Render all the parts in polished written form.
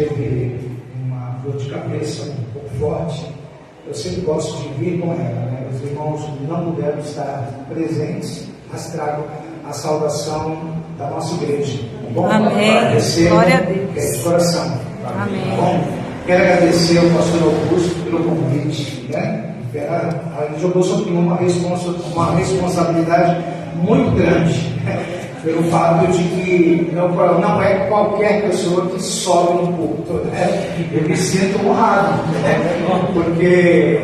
teve uma dor de cabeça um pouco forte. Eu sempre gosto de vir com ela, né? Os irmãos não puderam estar presentes, mas trago a saudação da nossa igreja. Bom, amém. Glória a Deus. De coração. Amém. Bom, quero agradecer ao pastor Augusto pelo convite, né? Ele jogou sobre mim uma responsabilidade muito grande, pelo fato de que não é qualquer pessoa que sobe no púlpito, né? Eu me sinto honrado, né? Porque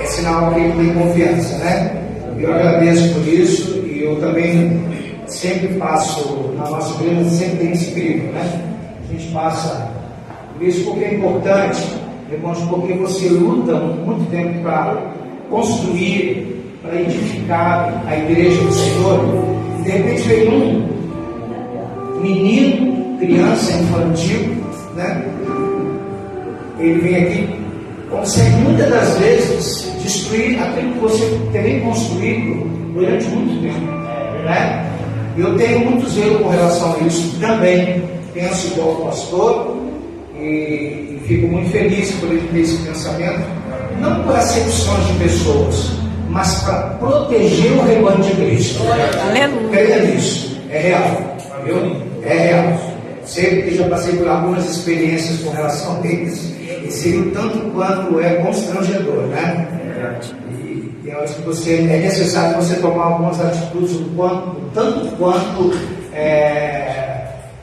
é sinal que ele tem confiança, né? Eu agradeço por isso, e eu também sempre passo, na nossa igreja sempre tem esse perigo, né? A gente passa por isso porque é importante, irmãos, porque você luta muito tempo para construir, para edificar a igreja do Senhor. De repente vem um menino, criança, infantil, né? Ele vem aqui, consegue muitas das vezes destruir aquilo que você tem construído durante muito tempo, né? Eu tenho muito zelo com relação a isso também. Penso igual o pastor e fico muito feliz por ele ter esse pensamento, não por acepções de pessoas, mas para proteger o rebanho de Cristo. Aleluia. Creia nisso, é real, viu? É real. Sei que já passei por algumas experiências com relação a eles, e sei o tanto quanto é constrangedor, né? E tem horas que é necessário você tomar algumas atitudes, tanto quanto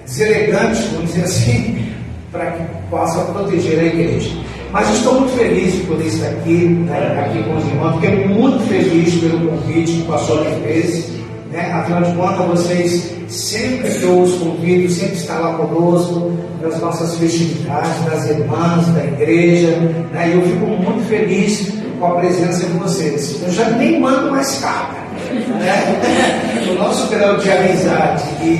deselegantes, vamos dizer assim, para que possa proteger a igreja. Mas estou muito feliz de poder estar aqui, né, aqui com os irmãos, fiquei muito feliz pelo convite que o pastor me fez, né? Afinal de contas, vocês, sempre que eu os convido, sempre estão lá conosco, nas nossas festividades, das irmãs, da igreja, né? E eu fico muito feliz com a presença de vocês. Eu já nem mando mais carta, né? O nosso grau de amizade e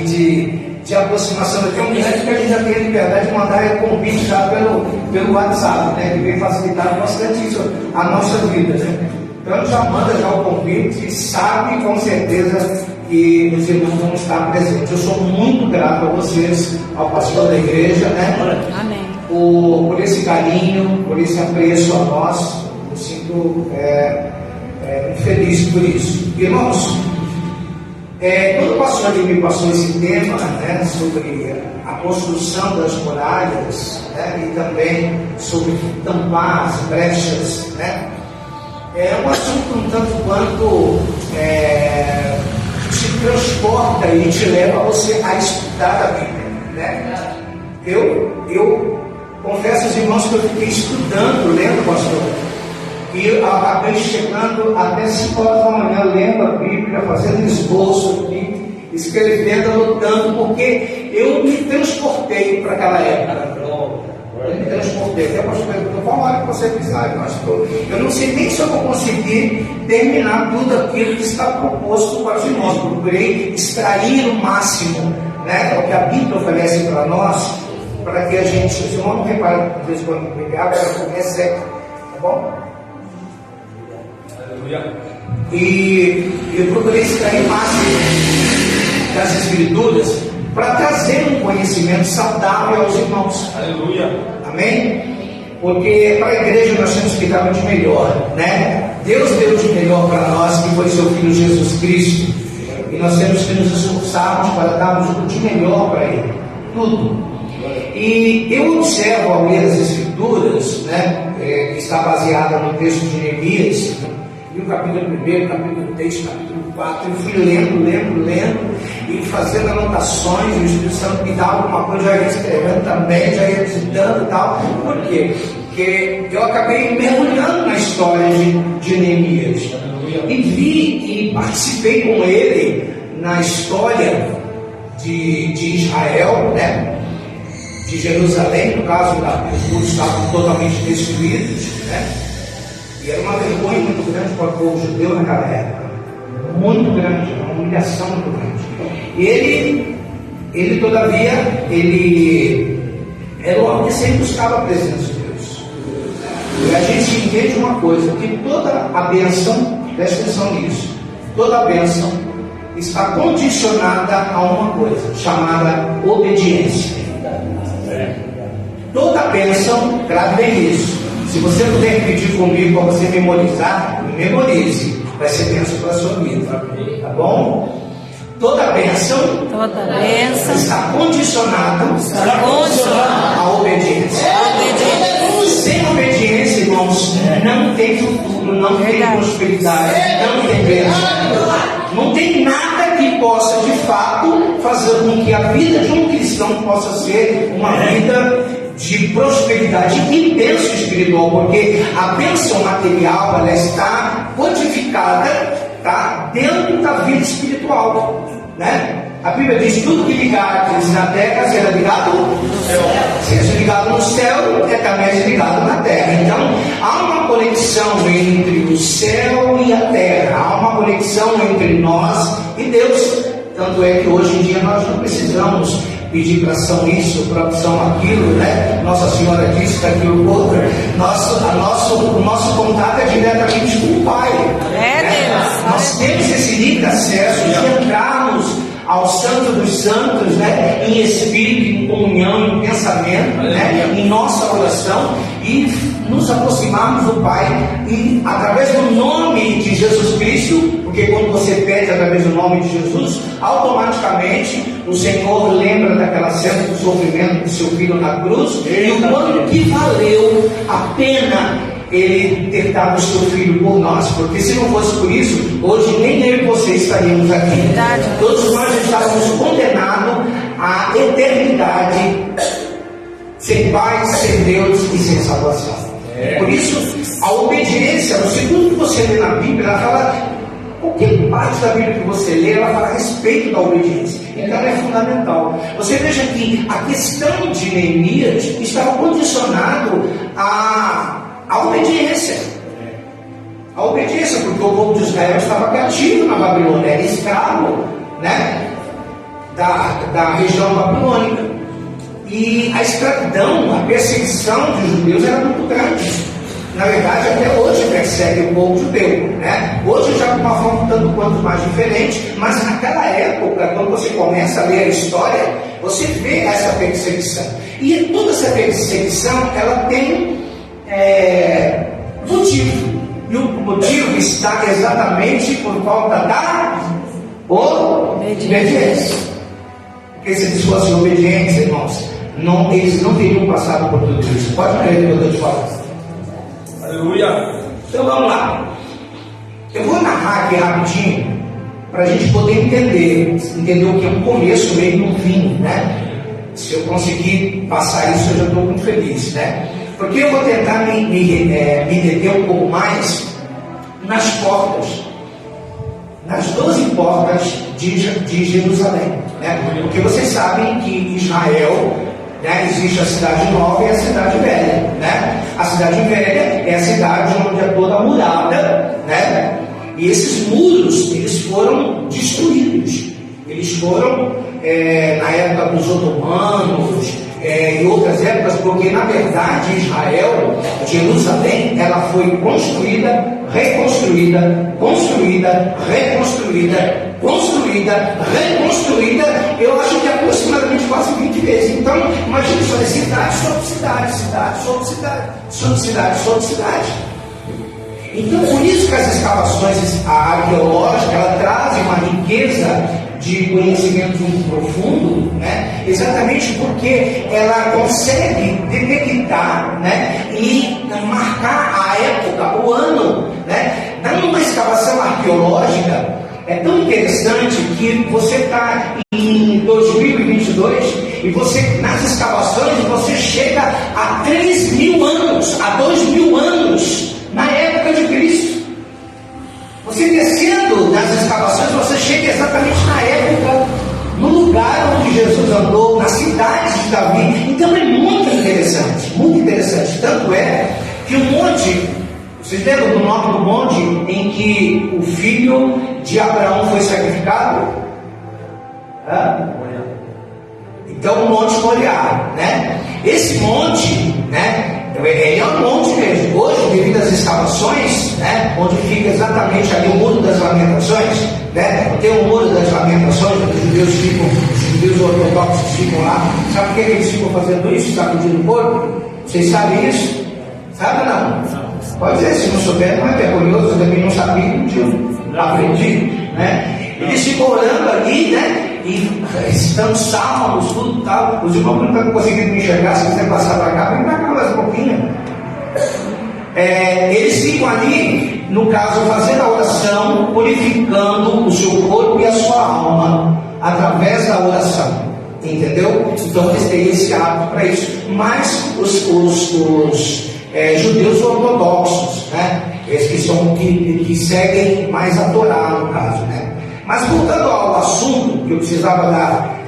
de aproximação é tão grande que a gente já tem a liberdade de mandar convite já pelo WhatsApp, né? Que vem facilitar bastante isso, a nossa vida, né? Então já manda já o convite e sabe com certeza que os irmãos vão estar presentes. Eu sou muito grato a vocês, ao pastor da igreja, né? Amém. Por esse carinho, por esse apreço a nós. Eu sinto muito feliz por isso. Irmãos, quando o pastor me passou esse tema, né, sobre a construção das muralhas, né, e também sobre tampar as brechas, né, é um assunto um tanto quanto te transporta e te leva a você a estudar a Bíblia, né? Eu confesso aos irmãos que eu fiquei estudando, lendo, pastor, e eu acabei chegando até 5 horas da manhã lendo a Bíblia, fazendo esboço aqui, escrevendo, anotando, porque eu me transportei para aquela época. Eu me transportei. Até o pastor perguntou: qual hora que você precisava, pastor? Eu não sei nem se eu vou conseguir terminar tudo aquilo que está proposto para os irmãos. Procurei extrair o máximo, né? O que a Bíblia oferece para nós, para que a gente, se o irmão não repara, de vez em quando pegar, para comer seca, tá bom? E eu procurei extrair o máximo das Escrituras para trazer um conhecimento saudável aos irmãos. Aleluia. Amém? Porque para a igreja nós temos que dar o de melhor, né? Deus deu o de melhor para nós, que foi seu Filho Jesus Cristo, e nós temos que nos esforçarmos para darmos o de melhor para Ele, tudo. E eu observo ao ler as Escrituras, né, que está baseada no texto de Neemias, e o capítulo 1, capítulo 3, capítulo 4, eu fui lendo e fazendo anotações, e o Espírito Santo me dava alguma coisa, já ia escrevendo também, já ia visitando e tal. Por quê? Porque eu acabei mergulhando na história de Neemias, e vi e participei com ele na história de Israel, né? De Jerusalém, no caso, os muros estavam totalmente destruídos, né? E era uma vergonha muito grande para o povo judeu naquela época, muito grande, uma humilhação muito grande. E ele todavia, ele era um homem que sempre buscava a presença de Deus. E a gente entende uma coisa, que toda a bênção, presta atenção nisso, toda a bênção está condicionada a uma coisa, chamada obediência. bênção, grave bem isso. Se você puder pedir comigo para você memorizar, memorize. Vai ser bênção para a sua vida. Tá bom? Toda bênção está condicionada à obediência. Sem obediência, irmãos, não tem futuro, não tem prosperidade, não tem bênção. Não tem nada que possa, de fato, fazer com que a vida de um cristão possa ser uma vida de prosperidade e bênção espiritual, porque a bênção material ela está codificada, tá, dentro da vida espiritual, né? A Bíblia diz: tudo que ligares na terra será ligado no céu. Seja ligado no céu, é também ligado na terra. Então, há uma conexão entre o céu e a terra. Há uma conexão entre nós e Deus. Tanto é que hoje em dia nós não precisamos pedir para São isso, para São aquilo, né? Nossa Senhora disse que aquilo outro. O nosso contato é diretamente com o Pai. Nós temos esse livre acesso de entrarmos ao Santo dos Santos, né? Em espírito, em comunhão, em pensamento, né? Em nossa oração, e nos aproximarmos do Pai, e através do nome de Jesus Cristo, porque quando você pede através do nome de Jesus, automaticamente o Senhor lembra daquela cena do sofrimento do seu filho na cruz, e o quanto que valeu a pena Ele ter dado o seu filho por nós, porque se não fosse por isso, hoje nem eu e você estaríamos aqui. Verdade. Todos nós estávamos condenados à eternidade, sem Pai, sem Deus e sem salvação. Por isso, a obediência, no segundo que você lê na Bíblia, ela fala, qualquer parte da Bíblia que você lê, ela fala a respeito da obediência. Então ela é fundamental. Você veja que a questão de Neemias estava condicionado a obediência. A obediência, porque o povo de Israel estava cativo na Babilônia, era escravo, né? Da região babilônica. E a escravidão, a perseguição dos judeus era muito grande. Na verdade, até hoje persegue o povo judeu, né? Hoje já de uma forma tanto quanto mais diferente, mas naquela época, quando você começa a ler a história, você vê essa perseguição. E toda essa perseguição, ela tem motivo, e o motivo está exatamente por falta da obediência. Porque se eles fossem obedientes, irmãos, eles não teriam passado por tudo isso. Pode crer no que eu estou te falando. Aleluia. Então vamos lá. Eu vou narrar aqui rapidinho para a gente poder entender o que é um começo, meio e um fim, né? Se eu conseguir passar isso, eu já estou muito feliz, né? Porque eu vou tentar me deter um pouco mais nas portas, nas 12 portas de Jerusalém, né? Porque vocês sabem que em Israel, né, existe a cidade nova e a cidade velha, né? A cidade velha é a cidade onde é toda murada, né? E esses muros, eles foram destruídos. Eles foram na época dos otomanos, em outras épocas, porque na verdade Israel, Jerusalém, ela foi construída, reconstruída, construída, reconstruída, construída, reconstruída, eu acho que aproximadamente quase 20 vezes. Então, imagine só, cidade sobre cidade, cidade sobre cidade, sobre cidade sobre cidade. Então, por isso que as escavações arqueológicas, ela trazem uma riqueza de conhecimento muito profundo, né? Exatamente porque ela consegue detectar, né? E marcar a época, o ano, né? Numa escavação arqueológica, é tão interessante que você está em 2022 e você, nas escavações, você chega a 3.000 anos, a 2.000 anos, na época de Cristo. Você descendo nas escavações, você chega exatamente na época, no lugar onde Jesus andou, na cidade de Davi. Então é muito interessante, muito interessante. Tanto é que o monte, vocês lembram do nome do monte em que o filho de Abraão foi sacrificado? Então o Monte Moriá, né? Esse monte, né? Ele é um monte mesmo. Hoje, devido às escavações, né, onde fica exatamente ali o Muro das Lamentações, né, tem o Muro das Lamentações, onde os judeus ortodoxos ficam lá. Sabe por que eles ficam fazendo isso? Sacudindo o corpo? Vocês sabem isso? Sabe ou não? Pode dizer, se não souber, não é vergonhoso, eu também não sabia, eu aprendi, né? Eles ficam orando ali, né? E recitando salmos, tudo tal. Os irmãos não estão conseguindo me enxergar, se quiser passar para cá, vem para cá mais um pouquinho. Eles ficam ali, no caso, fazendo a oração, purificando o seu corpo e a sua alma, através da oração. Entendeu? Então eles têm esse hábito para isso. Mas os judeus ortodoxos, né? Esses que seguem mais a Torá, no caso, né? Mas voltando ao assunto, que eu precisava dar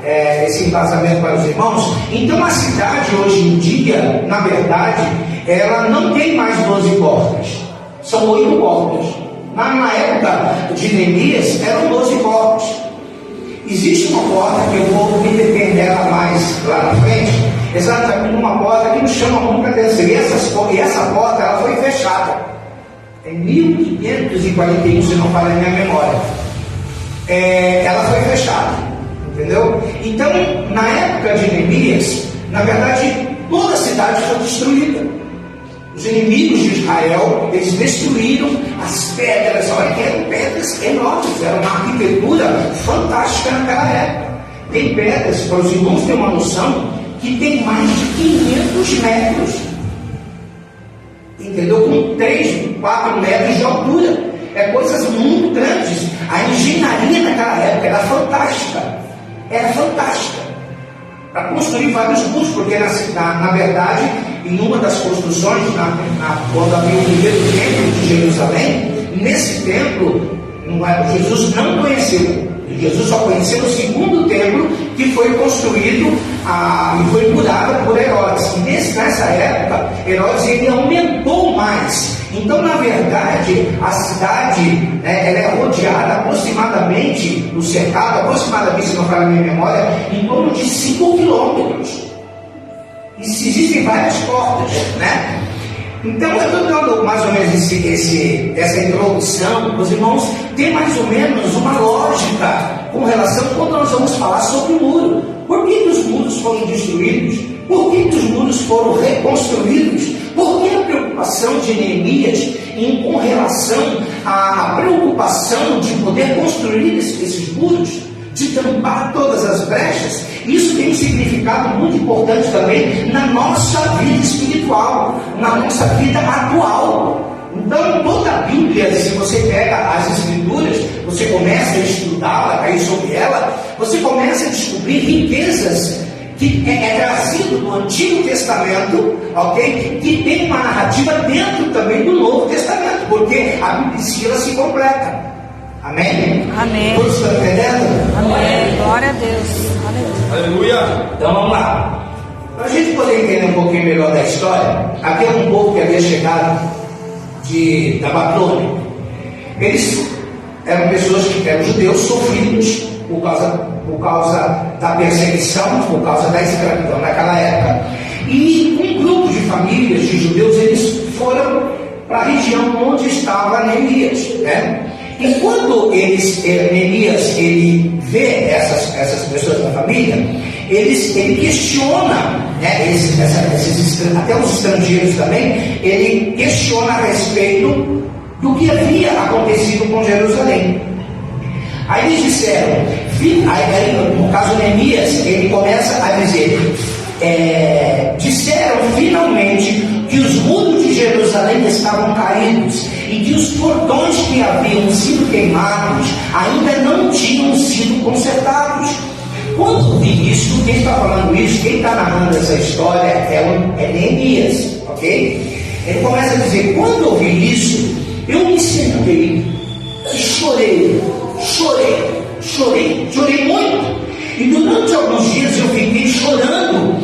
esse embasamento para os irmãos, então a cidade hoje em dia, na verdade, ela não tem mais 12 portas, são 8 portas. Na época de Neemias eram 12 portas. Existe uma porta que eu vou me deter nela mais lá na frente, exatamente uma porta que nos chama muita atenção. E essa porta ela foi fechada em 1541, se não falha a minha memória. Ela foi fechada, entendeu? Então, na época de Neemias, na verdade, toda a cidade foi destruída. Os inimigos de Israel, eles destruíram as pedras. Olha, que eram pedras enormes, era uma arquitetura fantástica naquela época. Tem pedras, para os irmãos terem uma noção, que tem mais de 500 metros, entendeu? Com 3, 4 metros de altura. Coisas muito grandes. A engenharia naquela época era fantástica. Era fantástica. Para construir vários muros, porque na verdade, em uma das construções, quando abriu o primeiro templo de Jerusalém, nesse templo, Jesus não conheceu. Jesus só conheceu o segundo templo, que foi construído e foi curado por Herodes. E nessa época, Herodes ele aumentou mais. Então, na verdade, a cidade ela é rodeada aproximadamente, o cercado, aproximadamente, se não falha a minha memória, em torno de 5 quilômetros. E existem várias portas, né? Então, eu estou dando mais ou menos essa introdução, os irmãos têm mais ou menos uma lógica com relação quando nós vamos falar sobre o muro. Por que os muros foram destruídos? Por que os muros foram reconstruídos? Por que a preocupação de Neemias com relação à preocupação de poder construir esses muros, de tampar todas as brechas? Isso tem um significado muito importante também na nossa vida espiritual, na nossa vida atual. Então, toda a Bíblia, se você pega as Escrituras, você começa a estudá-la, cair sobre ela, você começa a descobrir riquezas que é trazido do Antigo Testamento, ok? Que tem uma narrativa dentro também do Novo Testamento, porque a Bíblia em si ela se completa. Amém? Amém. Todos estão entendendo? Amém. Glória a Deus. Aleluia. Então vamos lá. Para a gente poder entender um pouquinho melhor da história, aqui é um povo que havia chegado da Babilônia. Eles eram pessoas que eram judeus sofridos por causa da perseguição, por causa da escravidão naquela época. E um grupo de famílias de judeus, eles foram para a região onde estava Neemias, né? E quando Neemias ele vê essas pessoas da família, ele questiona, né, até os estrangeiros também, ele questiona a respeito do que havia acontecido com Jerusalém. Aí eles disseram, no caso Neemias, ele começa a dizer, disseram finalmente que os muros de Jerusalém estavam caídos e que os portões que haviam sido queimados ainda não tinham sido consertados. Quando vi isso, quem está falando isso, quem está narrando essa história é Neemias, ok? Ele começa a dizer, quando eu vi isso, eu me sentei e chorei muito. E durante alguns dias eu fiquei chorando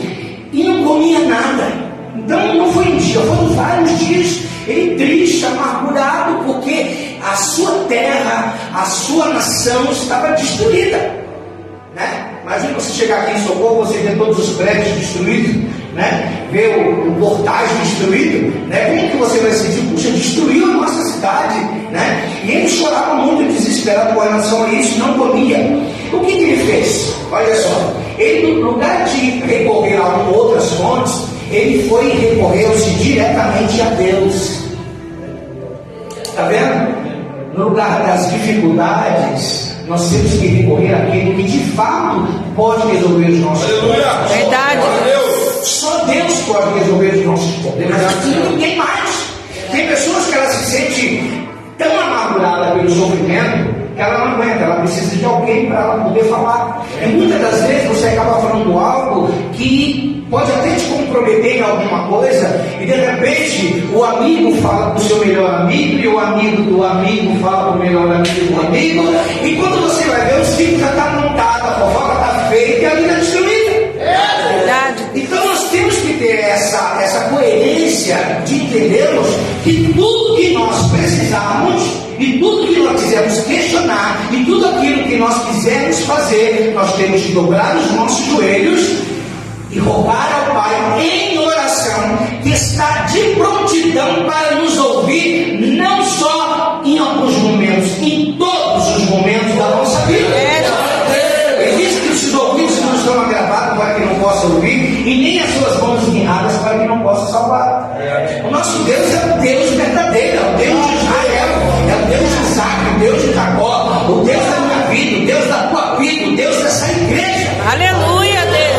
e não comia nada. Então não foi um dia, foram vários dias, ele triste, amargurado, porque a sua terra, a sua nação estava destruída, né? Imagina você chegar aqui em Socorro, você vê todos os prédios destruídos, né? Vê o portais destruído, né? Como que você vai sentir? Puxa, destruiu a nossa cidade, né? E ele chorava muito desesperado com relação a isso, não comia. O que ele fez? Olha só, ele no lugar de recorrer a outras fontes, ele foi e recorreu-se diretamente a Deus. Está vendo? No lugar das dificuldades, nós temos que recorrer àquele que de fato pode resolver os nossos problemas. Verdade. Só Deus pode resolver os nossos problemas, e ninguém mais. Tem pessoas que ela se sente tão amargurada pelo sofrimento que ela não aguenta, ela precisa de alguém para ela poder falar. E muitas das vezes você acaba falando algo que pode até te comprometer em alguma coisa, e de repente o amigo fala para o seu melhor amigo, e o amigo do amigo fala para o melhor amigo do amigo, e quando você vai ver, o ciclo já está montado, a fofoca está feita e a vida destruída. Verdade. Então nós temos que ter essa coerência de entendermos que tudo que nós precisamos e tudo que nós quisermos questionar e tudo aquilo que nós quisermos fazer, nós temos que dobrar os nossos joelhos e rogar ao Pai em oração, que está de prontidão para nos ouvir, não só em alguns momentos, em todos os momentos da nossa vida. Existe que os seus ouvidos não estão agravados para que não possa ouvir, e nem as suas mãos guiadas para que não possa salvar. O nosso Deus é o Deus verdadeiro, é o Deus de Israel, é o Deus de Isaac, o Deus de Jacó, o Deus da minha vida, o Deus da tua vida, o Deus dessa igreja. Aleluia, Deus.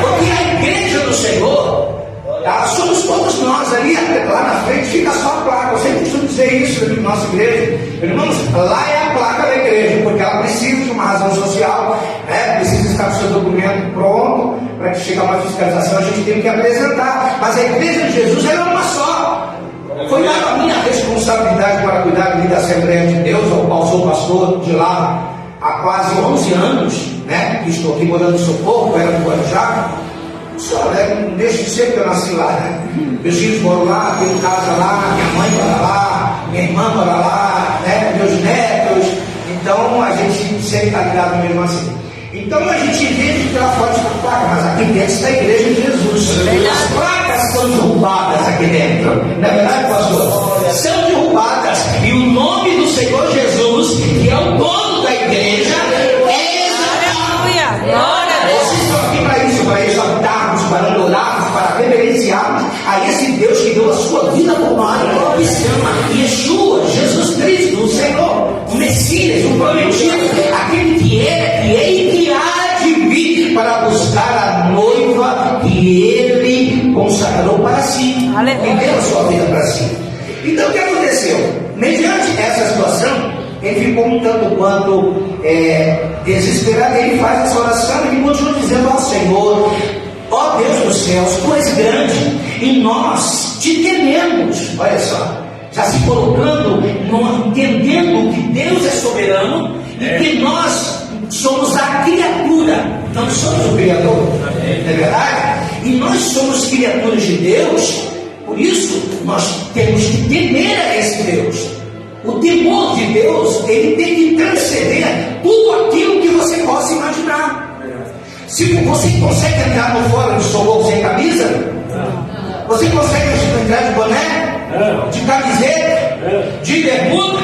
Porque a igreja do Senhor, tá? Somos todos nós ali, lá na frente fica só a placa. Eu sempre costumo dizer isso na nossa igreja. Irmãos, lá é a placa da igreja, porque ela precisa de uma razão social, né? Precisa estar com o seu documento pronto, para que chegue a uma fiscalização, a gente tem que apresentar. Mas a igreja de Jesus era uma só. Foi dada a minha responsabilidade para cuidar ali da Assembleia de Deus, ao qual sou pastor de lá há quase 11 anos, né? Que estou aqui morando em Socorro, era do Guarujá. Só, né? Não deixa de ser que eu nasci lá, né? Meus filhos moram lá, tenho casa lá, minha mãe mora lá, minha irmã mora lá, né? Meus netos. Então a gente sempre está ligado mesmo assim. Então a gente vê que lá fora está a placa, mas aqui dentro está a igreja de Jesus. As placas são derrubadas aqui dentro. Não é verdade, pastor? São derrubadas. E o nome do Senhor Jesus, que é o dono da igreja, é exaltado. Glória a Deus. Vocês estão aqui para exaltarmos, para adorarmos, para reverenciarmos a esse Deus que deu a sua vida por nós, que se chama Yeshua, Jesus Cristo, o Senhor, o Messias, o prometido, aquele que é e que há de vir para buscar a noiva que ele consagrou para si, e deu a sua vida para si. Então o que aconteceu? Mediante essa situação, ele ficou um tanto quanto desesperado. Ele faz essa oração e continua dizendo ao Senhor: ó Deus dos céus, tu és grande e nós te tememos. Olha só, já se colocando, entendendo que Deus é soberano e que nós somos a criatura, não somos o Criador, não é verdade? E nós somos criaturas de Deus, por isso nós temos que temer a esse Deus. O temor de Deus, ele tem que transcender tudo aquilo que você possa imaginar. Se você consegue entrar no fórum de Socorro sem camisa, você consegue entrar de boné, de camiseta, de bermuda.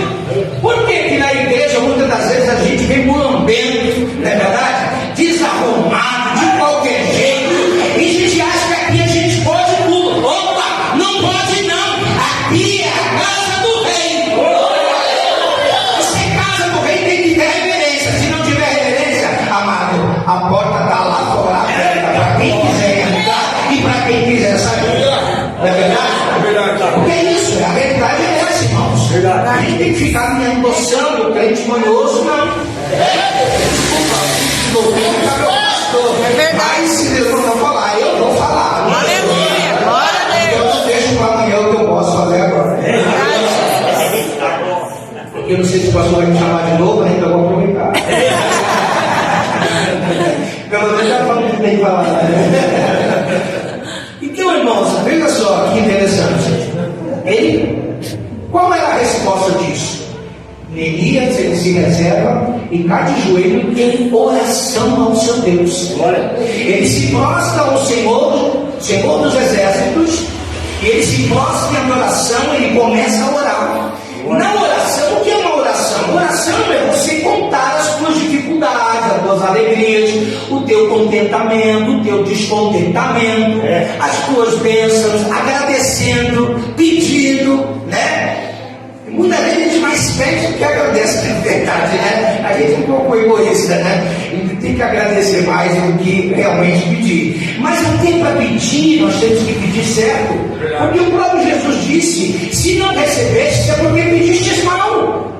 Por que na igreja muitas das vezes a gente vem mulambento, não é verdade? Desarrumado, de qualquer jeito, e a gente acha que aqui a gente pode tudo. Opa, não pode não. Aqui é a casa do rei. Tem que ter reverência. Se não tiver reverência, amado, a porta está lá fora aberta para quem quiser entrar e para quem quiser sair. Não é verdade? É verdade. Porque é isso, a realidade é essa, irmãos. Verdade. A gente tem que ficar me endossando o crente manhoso, não. É verdade. Mas se Deus não falar, eu vou falar. Aleluia, glória a Deus. Eu não deixo para amanhã o que eu posso fazer agora. Eu não sei se o pastor vai me chamar de novo, né? Então eu vou aproveitar. Pelo menos já falamos o que tem que falar. Então, irmãos, veja só que interessante. Qual era a resposta disso? Neemias, ele se reserva e cai de joelho em oração ao seu Deus. Ele se prostra ao Senhor dos exércitos, e ele se prostra em oração, ele começa a orar. Na oração, o que é uma oração? Oração é você contar as tuas dificuldades, as tuas alegrias, o teu contentamento, o teu descontentamento, as tuas bênçãos, agradecendo, pedindo, né? Muitas vezes a gente mais pede do que agradece, na verdade, né? A gente é um pouco egoísta, né? A gente tem que agradecer mais do que realmente pedir. Mas não tem para pedir, nós temos que pedir certo. Porque o próprio Jesus disse: se não recebeste, é porque pedistes mal.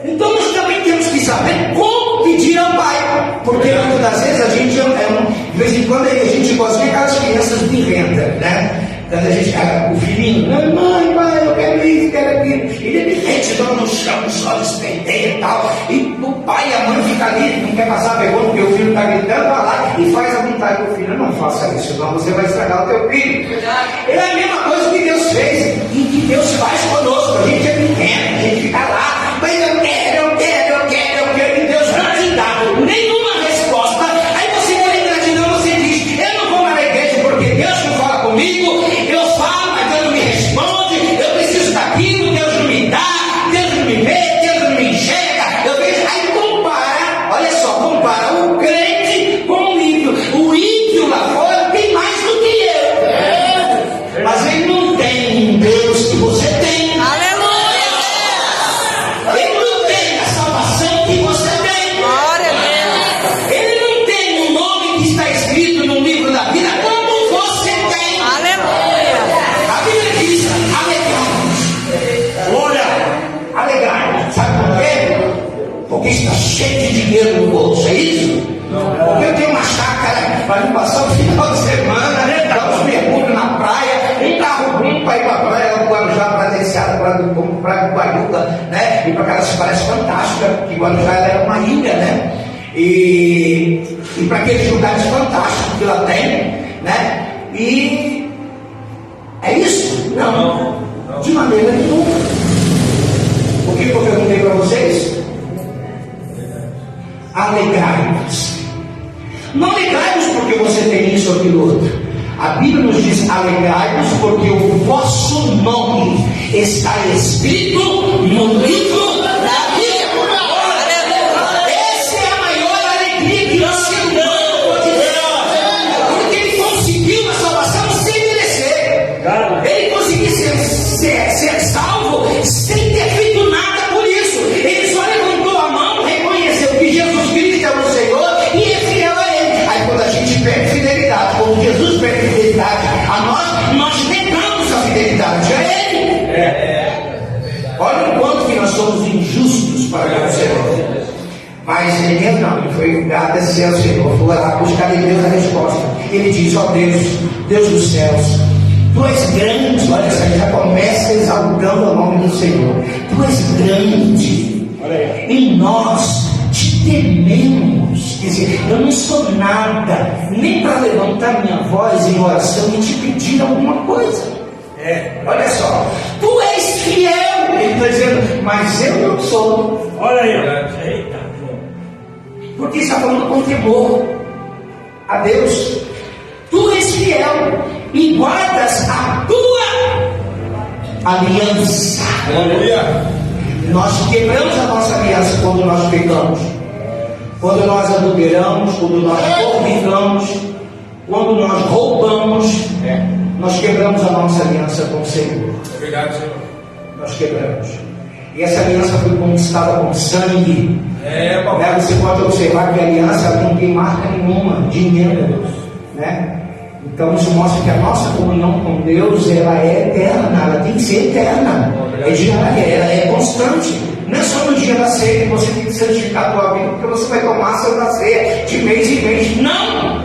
Então nós também temos que saber como pedir ao Pai. Porque muitas das vezes a gente, de vez em quando, a gente gosta de aquelas crianças birrentas, né? Quando a gente, o filhinho, mãe, pai, eu quero isso, quero aquilo. E de repente dão no chão, só despenteia e tal. E o pai e a mãe ficam ali, não quer passar vergonha porque o filho está gritando, vai lá e faz a vontade do filho. Não faça isso, senão você vai estragar o teu filho. É a mesma coisa que Deus fez e que Deus faz conosco. A gente é pequeno, a gente fica lá, mas eu quero, e Deus não te dá nenhuma resposta. Aí você quer ingratidão, você diz: eu não vou mais na igreja porque Deus não fala comigo. Eu falo, mas Deus não me responde. Eu preciso daquilo, Deus não me dá, Deus não me vê, Deus não me enxerga. Eu vejo, aí compara o crente com o ímpio. O ímpio lá fora tem mais do que eu, mas ele não tem um Deus que você tem. Aleluia! Ele não tem a salvação que você tem. Glória a Deus! Ele não tem o nome que está escrito no livro da vida como você tem. Aleluia! A Bíblia diz: alegrai-vos. Glória, alegrai-vos. Sabe por quê? Porque está cheio de dinheiro no bolso, é isso? Porque eu tenho uma chácara para me passar o final de semana, né? Dar uns mergulhos na praia, um carro bom para ir para a praia, o Guarujá, para Desciada, para Guaruba, né? E para aquela parece fantástica, que Guarujá era uma ilha, né? E para aqueles lugares fantásticos que lá tem, né? E é isso? Não, de maneira nenhuma. O que eu perguntei para vocês? Alegrai-vos. Não alegrai-vos porque você tem isso ou aquilo outro. A Bíblia nos diz: alegrai-vos porque o vosso nome está escrito no livro da vida. Essa é a maior alegria que o ser humano pode ter, porque ele conseguiu a salvação sem merecer. Ele conseguiu ser salvo sem ter feito nada por isso. Ele só levantou a mão, reconheceu que Jesus Cristo é o Senhor e é fiel a Ele. Aí quando a gente perde fidelidade, quando Jesus perde fidelidade a nós negamos a fidelidade a Ele. Olha o quanto que nós somos injustos para com o Senhor. Mas Neemias não, ele foi agradecer ao Senhor, foi lá buscar em Deus a resposta. Ele diz: ó Deus, Deus dos céus, Tu és grande. Olha só, ele já começa exaltando o nome do Senhor. Tu és grande, e nós te tememos. Quer dizer, eu não sou nada, nem para levantar minha voz em oração e te pedir alguma coisa. Olha só, Tu és fiel. Ele está dizendo: mas eu não sou. Olha aí, ó. Eita. Porque está falando com temor a Deus. Tu és fiel e guardas a tua aliança. Aleluia. Nós quebramos a nossa aliança quando nós pecamos, quando nós adulteramos, quando nós fornicamos, quando nós roubamos. Nós quebramos a nossa aliança com o Senhor. É verdade, Senhor. Nós quebramos. E essa aliança foi conquistada com sangue. Papai. Você pode observar que a aliança não tem marca nenhuma, dinheiro, né? Então isso mostra que a nossa comunhão com Deus, ela é eterna, ela tem que ser eterna, é diária, ela é constante. Não é só no dia da ceia que você tem que santificar a tua vida, porque você vai tomar a Santa Ceia de mês em mês. Não!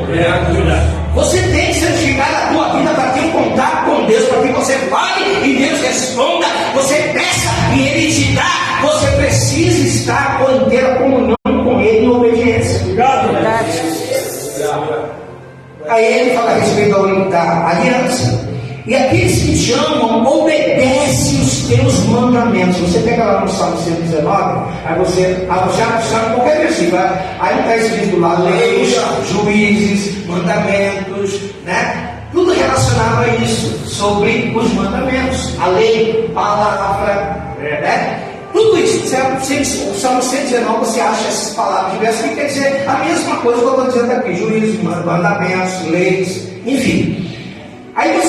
Você tem que santificar a tua vida para ter um contato com Deus, para que você fale e Deus responda, você peça e Ele te dá. Você precisa estar com inteira comunhão com Ele em obediência. Aí ele fala a respeito da aliança. E aqueles que te amam, obedece os teus mandamentos. Você pega lá no Salmo 119, aí você sabe qualquer versículo. Aí não está escrito lá leis, juízes, mandamentos, né? Tudo relacionado a isso, sobre os mandamentos, a lei, palavra, né? Tudo isso, o Salmo 119, você acha essas palavras diversas que quer dizer a mesma coisa que eu estou dizendo aqui: juízes, mandamentos, leis, enfim. Aí você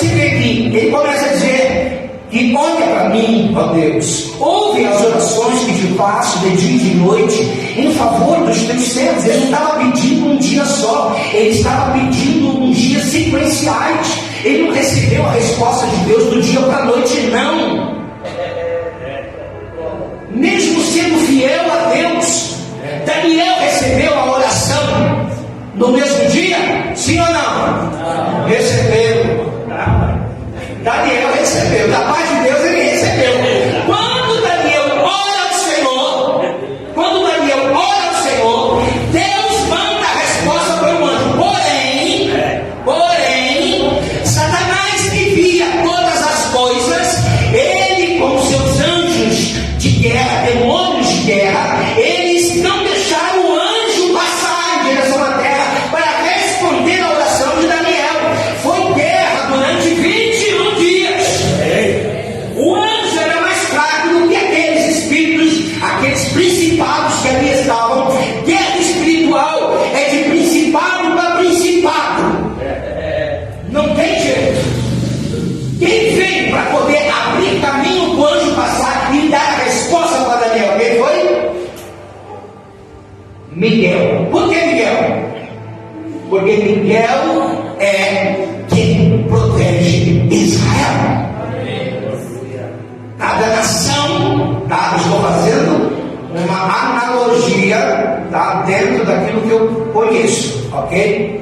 começa a dizer que olha para mim, ó Deus, ouve as orações que te faço de dia e de noite em favor dos teus servos. Ele não estava pedindo um dia só, ele estava pedindo uns dias sequenciais. Ele não recebeu a resposta de Deus do dia para a noite, não. Mesmo sendo fiel a Deus, Daniel recebeu a oração no mesmo dia? Sim ou não? Recebeu. Daniel recebeu. Da paz de Deus ele recebeu. Quando Daniel ora ao Senhor, Deus manda a resposta para o anjo. Porém, Satanás que via todas as coisas, ele com seus anjos de guerra, demônios de guerra, eles não deixaram o anjo passar em direção à terra para responder a oração de Daniel. Foi guerra durante 21 dias. O anjo era mais fraco do que aqueles espíritos, aqueles principados que ali estavam. Guerra espiritual é de principado para principado. Não tem jeito. Quem veio para poder abrir caminho para o anjo passar e dar a resposta para Daniel? Quem foi? Miguel. Por que Miguel? Porque Miguel é quem protege Israel. Cada nação, tá? Estou fazendo uma analogia, tá? Dentro daquilo que eu conheço, ok?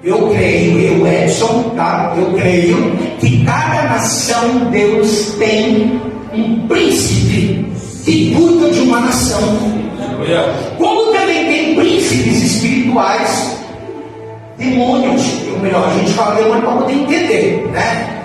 Eu creio, Edson, tá? Eu creio que cada nação, Deus tem um príncipe que cuida de uma nação. Como também tem príncipes espirituais, demônios, ou melhor, a gente fala demônio para poder entender, né?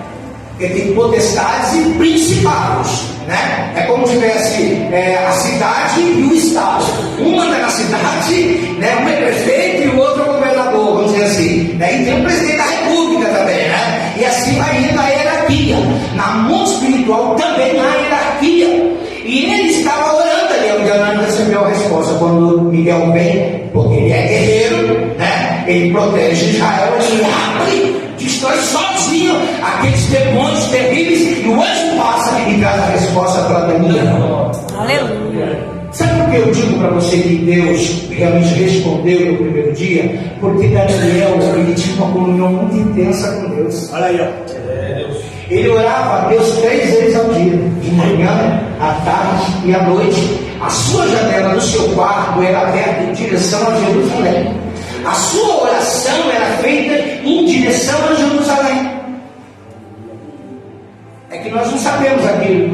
Porque tem potestades e principados, né? É como se tivesse a cidade e o estado. Um manda na cidade, né? Um é prefeito e o outro é governador, vamos dizer assim, né? E tem o presidente da república também, né? E assim vai indo a hierarquia. Na mundo espiritual também há hierarquia. E ele estava orando ali, o Miguel não recebeu a resposta. Quando Miguel vem, porque ele é guerreiro, né? Ele protege Israel, ele abre, destrói sozinho aqueles demônios terríveis, e o anjo passa e traz a resposta para Daniel. Aleluia. Sabe por que eu digo para você que Deus realmente respondeu no primeiro dia? Porque Daniel, ele tinha uma comunhão muito intensa com Deus. Olha aí, ó. Ele orava a Deus 3 vezes ao dia, de manhã, à tarde e à noite. A sua janela do seu quarto era aberta em direção a Jerusalém. A sua oração era feita em direção a Jerusalém. É que nós não sabemos aqui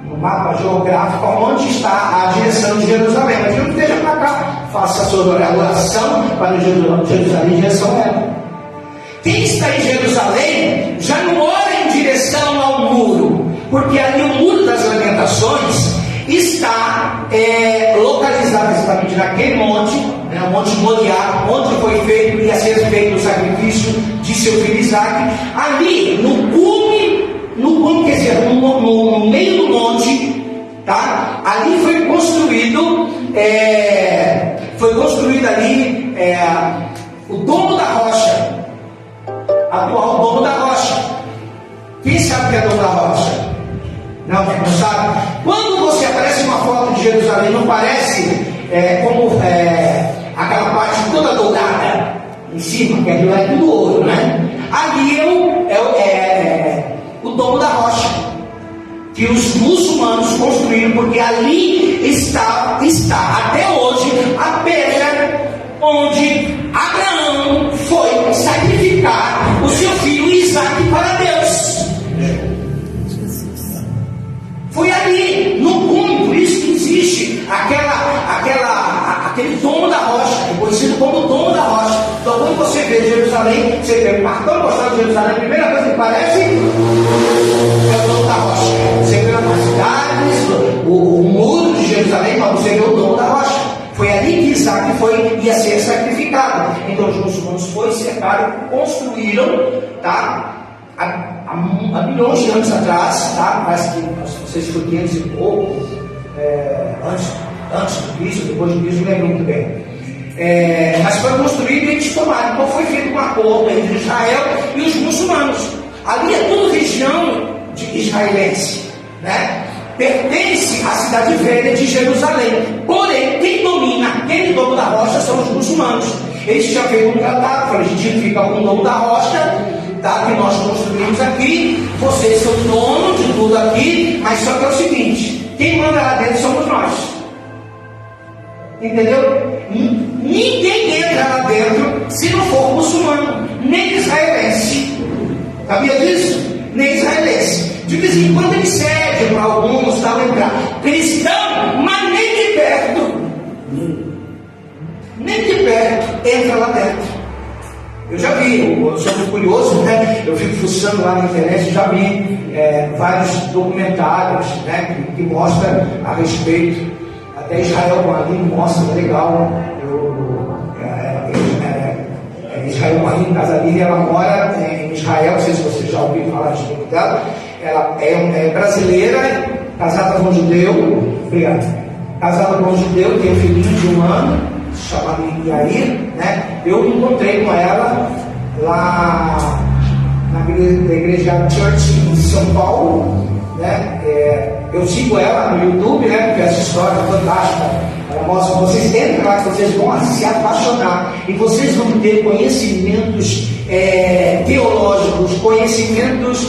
no mapa geográfico onde está a direção de Jerusalém. Mas não esteja para cá, faça a sua oração para Jerusalém em direção a ela. Quem está em Jerusalém já não ora em direção ao muro, porque ali o muro das lamentações está localizado exatamente naquele monte, né, o Monte Moriá, onde foi feito e ia ser feito o sacrifício de seu filho Isaac. Ali no meio do monte, tá? Ali foi construído ali o Domo da Rocha, atual Domo da Rocha. Quem sabe o que é Domo da Rocha? Não sabe? Quando você aparece uma foto de Jerusalém, não parece como aquela parte toda dourada em cima, que aquilo é tudo ouro, né? Ali é o Domo da Rocha, que os muçulmanos construíram, porque ali está até hoje a pedra onde Abraão foi sacrificar o seu filho Isaac para Deus. Foi ali, no cume, por isso que existe aquele Domo da Rocha, que é conhecido como Domo da Rocha. Então, quando você vê Jerusalém, você vê o cartão postal de Jerusalém, a primeira coisa que parece é o Domo da Rocha. Você vê as cidades, o muro de Jerusalém, mas você vê o Domo da Rocha. Foi ali que Isaac ia ser sacrificado. Então, os muçulmanos foram, cercaram, construíram, tá? Há milhões de anos atrás, tá? Parece que não sei se foi 500 e pouco, antes de Cristo, depois de Cristo, não lembro muito bem. Mas foi construído e eles tomaram. Então foi feito um acordo entre Israel e os muçulmanos. Ali é tudo região de israelense, né? Pertence à cidade velha de Jerusalém. Porém, quem domina aquele domo da rocha são os muçulmanos. Eles já veio um tratado para a gente ficar com o domo da rocha, tá? Que nós construímos aqui. Vocês são donos de tudo aqui, mas só que é o seguinte: quem manda lá dentro somos nós. Entendeu? Ninguém entra lá dentro se não for muçulmano, nem israelense. Sabia disso? Nem israelense. De vez em quando ele cede para alguns tal entrar. Cristão, mas nem de perto. Nem de perto entra lá dentro. Eu já vi, eu sou muito curioso, né? Eu fico fuçando lá na internet, já vi vários documentários, né? Que mostram a respeito. Até Israel Marim mostra, legal. Israel Marim Casarini, ela mora em Israel, não sei se vocês já ouviram falar a respeito dela. Ela é brasileira, casada com um judeu. Obrigado. Casada com um judeu, tem um filhinho de 1 ano, chamado Yair, né? Eu encontrei com ela lá na igreja Church em São Paulo, né? Eu sigo ela no YouTube, né? Porque essa história é fantástica. Ela mostra, vocês entram lá que vocês vão se apaixonar e vocês vão ter conhecimentos teológicos, conhecimentos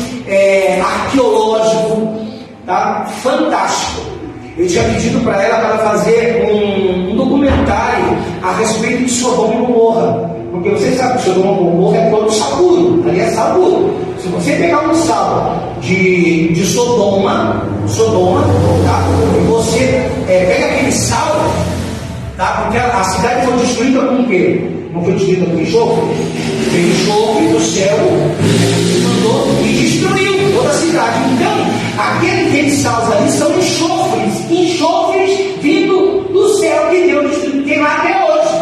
arqueológicos, tá? Fantástico. Eu tinha pedido para ela para fazer um documentário a respeito de Sodoma e Gomorra, porque vocês sabem que Sodoma e Gomorra é todo saburo, ali é saburo. Se você pegar um sal de Sodoma, tá? E você pega aquele sal, tá? Porque a cidade foi destruída com o quê? Não foi destruída com enxofre? Veio enxofre do céu, mandou e destruiu toda a cidade. Então, aqueles salos ali são enxofres vindo do céu que Deus destruiu, tem lá até hoje.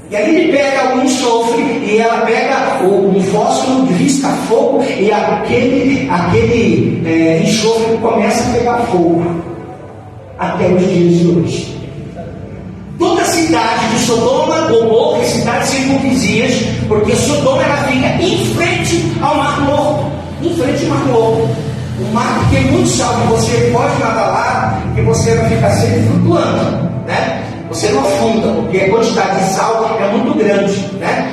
E aí ele pega o enxofre e ela pega um fósforo, risca fogo e aquele enxofre começa a pegar fogo até os dias de hoje. Toda a cidade de Sodoma, Gomorra e cidades circunvizinhas, porque Sodoma ela fica em frente ao Mar Morto. Em frente ao Mar Morto. O mar que tem muito sal, que você pode nadar lá, que você vai ficar sempre flutuando, né? Você não afunda, porque a quantidade de sal é muito grande, né?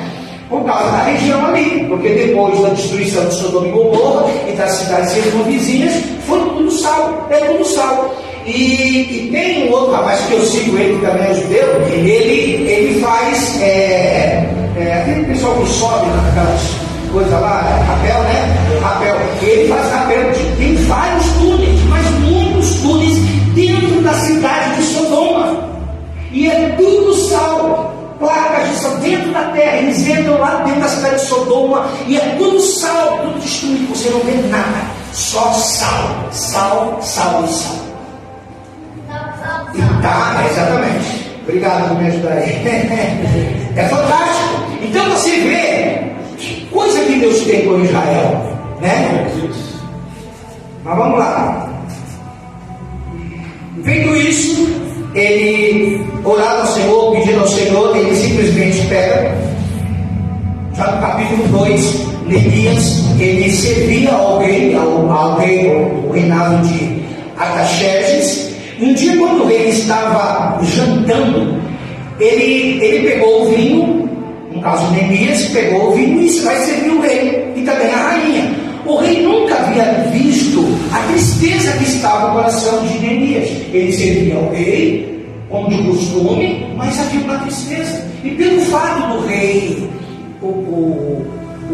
Por causa da região ali, porque depois da destruição de Sodoma e Gomorra e das cidades circunvizinhas, foi tudo sal, é tudo sal. E tem um outro rapaz que eu sigo, ele também é judeu, ele faz, aquele pessoal que sobe naquelas coisas lá, rapel, né? Rapel. Ele faz rapel, tem vários túneis, mas muitos túneis dentro da cidade de Sodoma. E é tudo sal, placas de sal dentro da terra. Eles entram lá dentro da cidade de Sodoma e é tudo sal, tudo destruído. Você não vê nada, só sal, sal, sal e sal. E tá, exatamente. Obrigado por me ajudar aí. É fantástico. Então você vê que coisa que Deus tem com Israel, né? Mas vamos lá. Feito isso, ele orava ao Senhor, pedindo ao Senhor, ele simplesmente pega, já no capítulo 2, Neemias, ele servia ao rei, o reinado de Artaxerxes. Um dia, quando o rei estava jantando, ele pegou o vinho, no caso Neemias, pegou o vinho e vai servir o rei e também a rainha. O rei nunca havia visto a tristeza que estava no coração de Neemias. Ele servia ao rei, como de costume, mas havia uma tristeza. E pelo fato do rei, o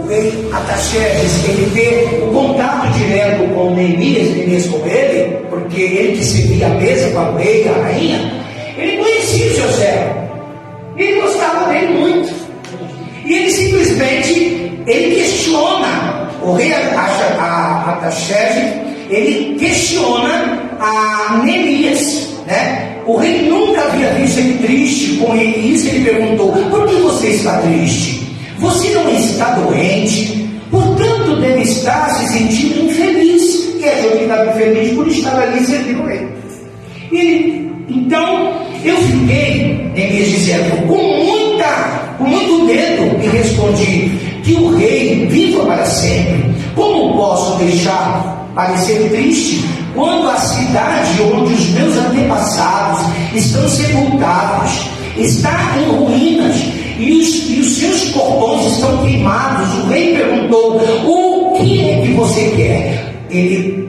rei Artaxerxes, ele ter o contato direto com Neemias com ele, porque ele que servia a mesa com o rei e a rainha, ele conhecia o seu servo. Ele gostava dele muito. E ele simplesmente, ele questiona, o rei Artaxerxes, ele questiona a Neemias, né? O rei nunca havia visto ele triste com ele, e isso ele perguntou: por que você está triste? Você não está doente, portanto deve estar se sentindo infeliz. E a gente estava infeliz por estar ali servindo o rei. Então, eu fiquei, Neemias dizendo, com muito medo, e respondi: que o rei viva para sempre. deixar parecer triste quando a cidade onde os meus antepassados estão sepultados está em ruínas e os seus portões estão queimados. O rei perguntou: o que é que você quer? Ele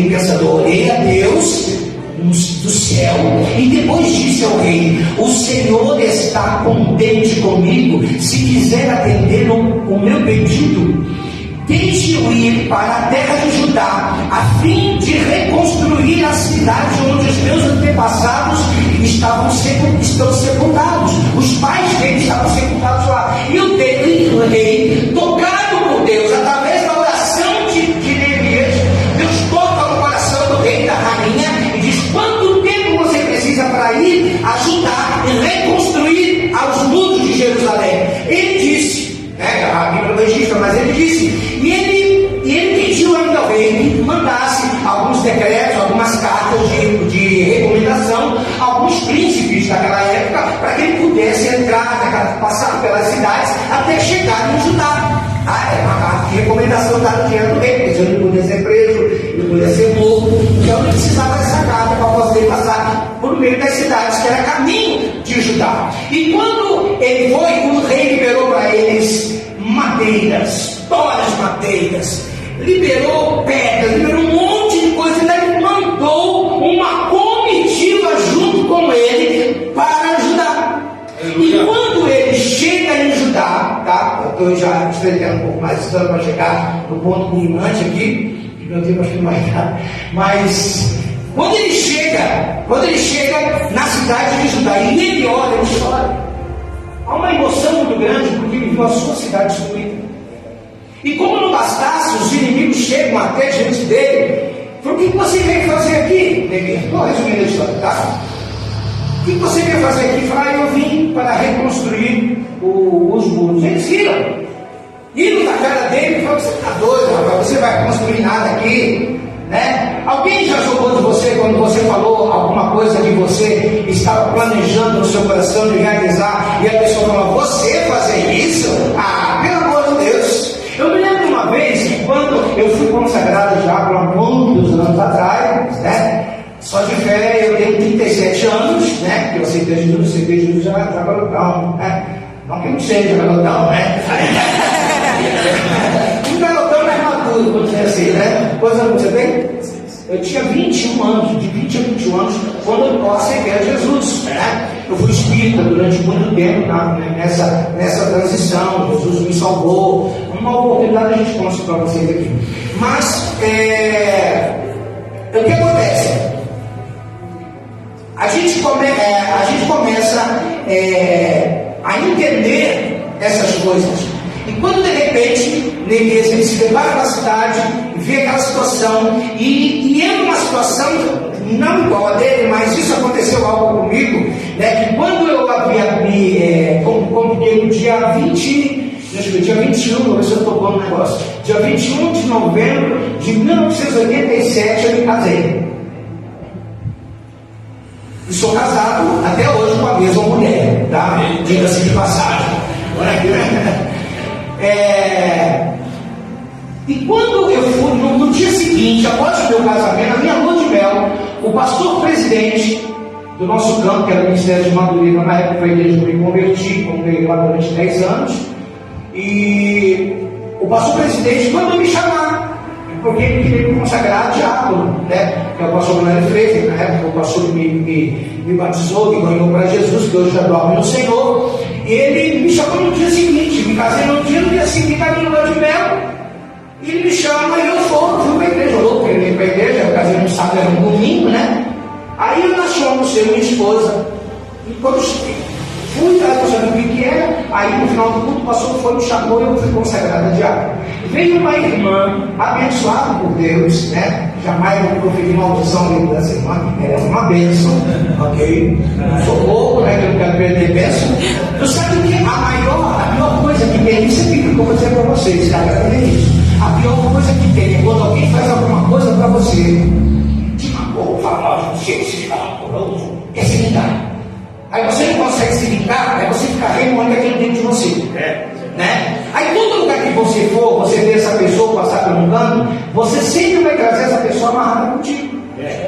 pensador, orei a Deus do céu e depois disse ao rei: o Senhor está contente comigo se quiser atender o meu pedido. Deixe-o ir para a terra de Judá, a fim de reconstruir a cidade onde os meus antepassados estão sepultados. Os pais dele estavam sepultados lá. E o rei, tocado por Deus, através da oração de Neemias, Deus toca no coração do rei, da rainha, e diz: quanto tempo você precisa para ir ajudar e reconstruir os muros de Jerusalém? Ele disse, a Bíblia não registra, mas ele disse, e ele pediu ainda ao rei que mandasse alguns decretos, algumas cartas de recomendação a alguns príncipes daquela época, para que ele pudesse entrar, passar pelas cidades até chegar em Judá. A recomendação dada diante do rei, porque ele não podia ser preso, ele podia ser morto, então ele precisava dessa carta para poder passar por meio das cidades, que era caminho de Judá. E quando ele foi, o rei liberou para eles madeiras, toras de madeiras, liberou pedras, liberou um monte de coisa, e ele mandou uma comitiva junto com ele para Judá. E quando ele chega em Judá, tá? Eu estou já escrevendo um pouco mais estudando para chegar no ponto culminante aqui, que meu tempo acho que não vai dar, mas quando ele chega na cidade de Judá, e ele olha, ele chora. Há uma emoção muito grande porque ele viu a sua cidade destruída. E como não bastasse, os inimigos chegam até diante dele. Falou: o que você veio fazer aqui? Estou resumindo a história, tá? O que você veio fazer aqui? Falou: eu vim para reconstruir os muros. Eles viram. E na cara dele, falou: você está doido, rapaz, você vai construir nada aqui. Né? Alguém já jogou de você quando você falou alguma coisa que você estava planejando no seu coração de realizar, e a pessoa falou: você fazer isso? Pelo amor de Deus. Eu me lembro uma vez que quando eu fui consagrado já por muitos anos atrás, né? Só de fé eu tenho 37 anos, né? Que eu aceitei Jesus já garotão, né? Não que eu não seja garotão, né? Um garotão mais maduro, vamos dizer assim, né? Quantos anos você tem? Eu tinha 21 anos, de 20 a 21 anos, quando eu aceitei a Jesus, né? Eu fui espírita durante muito tempo nessa transição. Jesus me salvou. Uma oportunidade a gente conta para vocês aqui. Mas, o que acontece? A gente começa a entender essas coisas. E quando de repente, Neemias ele se depara com a cidade, vê aquela situação, e é uma situação não igual a dele, mas isso aconteceu algo comigo, né? Que quando eu havia me convidei no dia 20, dia 21, vou ver se eu estou bom no negócio, dia 21 de novembro de 1987 eu me casei. E sou casado até hoje com a mesma mulher, tá? Diga-se de passagem. E quando eu fui, no dia seguinte, após o meu casamento, na minha lua de mel, o pastor presidente do nosso campo, que era o Ministério de Madureira, na época foi a igreja que eu me converti, comprei lá durante 10 anos, e o pastor presidente mandou me chamar, porque ele queria me consagrar diácono, né? Que é o pastor Manuel Freire, na época o pastor me batizou, me ganhou para Jesus, que hoje já dorme no Senhor. E ele me chamou no dia seguinte, me casei no dia seguinte, caminho no lua de mel, e ele me chama e eu fui para a igreja, louco, eu ia para a igreja, eu casei no sábado, era um domingo, né? Aí nós fomos, eu e minha esposa, e quando fui, eu sabia o que era, aí no final do culto, o pastor foi, me chamou e eu fui consagrada diácono. Veio uma irmã, abençoada por Deus, né? Jamais vou proferir maldição dentro dessa irmã, ela é uma bênção, ok? Socorro, né? Que eu não quero perder bênção. Tu sabe que a pior coisa que tem, isso é que eu vou dizer para vocês, cara, é isso. A pior coisa que tem é quando alguém faz alguma coisa para você, te magoou, fala, você quer se vingar. Aí você não consegue se vingar, aí você fica remoendo aquilo dentro de você, né? Aí todo lugar que você for, você vê essa pessoa passar por um canto, você sempre vai trazer essa pessoa amarrada contigo.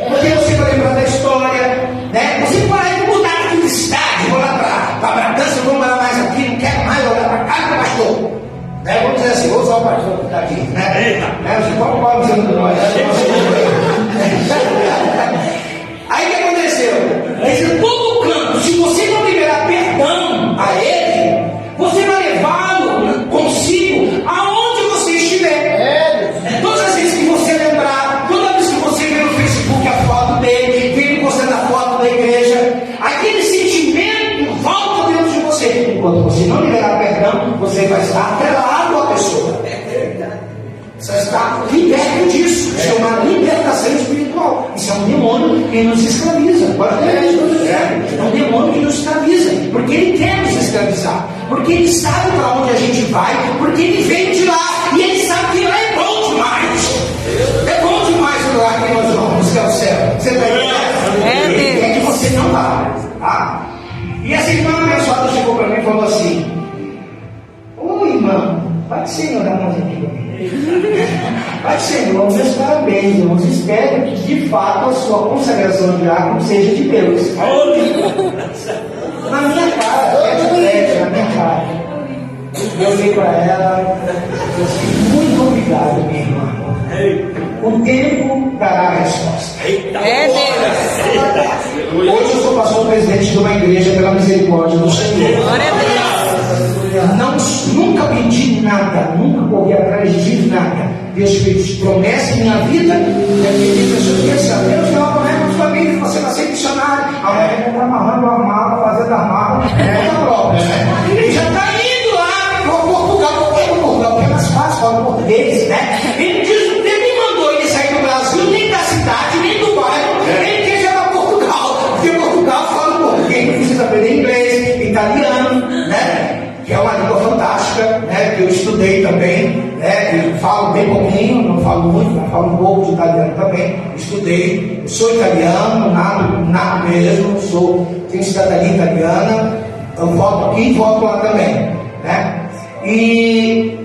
Porque você vai lembrar da história, né? Você vai mudar aqui de cidade, vou lá para Bragança, não vou morar mais aqui, não quero mais olhar para cá do pastor. Né? Vamos dizer assim, vou usar o pastor que está aqui. Né? Você pode falar dizendo que nós. Aí o que aconteceu? Esse todo canto, se você não liberar perdão a ele, você vai levá-lo consigo aonde você estiver. Todas as vezes que você lembrar, toda vez que você vê no Facebook a foto dele, vê ele postando a foto da igreja, aquele sentimento volta dentro de você. Enquanto você não liberar perdão, você vai estar atrelado à pessoa. Você está liberto disso. Isso é uma libertação espiritual. Isso é um demônio que nos escraviza. Agora é um demônio que nos escraviza. Porque ele quer nos escravizar. Porque ele sabe para onde a gente vai. Porque ele veio de lá. E ele sabe que lá é bom demais. É bom demais o lugar que nós vamos, que é o céu. Você está entendendo? Ele quer que você não vá. Tá? E essa irmã abençoada chegou para mim e falou assim: ô irmão, pode ser orar mais aqui comigo. Pai Senhor, meus parabéns, irmãos. Espero que de fato a sua consagração de diácono seja de Deus. Na minha cara, na minha cara. Eu olhei para ela e disse: muito obrigado, minha irmã. O tempo dará a resposta. Hoje eu sou pastor presidente de uma igreja pela misericórdia do Senhor. Nunca pedi nada, nunca corri atrás de nada. Deus fez promessa em minha vida. E as pessoas pensam: Deus não, não é para sua vida, você vai ser missionário. Amanhã está amarrando a mala, fazendo a mala, própria, né? Ele já está indo lá para Portugal. Por que Portugal? Porque é mais fácil falar português, né? Ele diz: Deus me mandou ele sair do Brasil, nem da cidade, nem do bairro, ele quer ir para Portugal. Porque Portugal fala português, não precisa aprender inglês, italiano, né? Que é uma língua fantástica, né? Que eu estudei também, né? Eu falo bem pouquinho, não falo muito, mas falo um pouco de italiano também. Estudei, eu sou italiano, nato mesmo, tenho cidadania italiana, eu voto aqui e voto lá também, né? E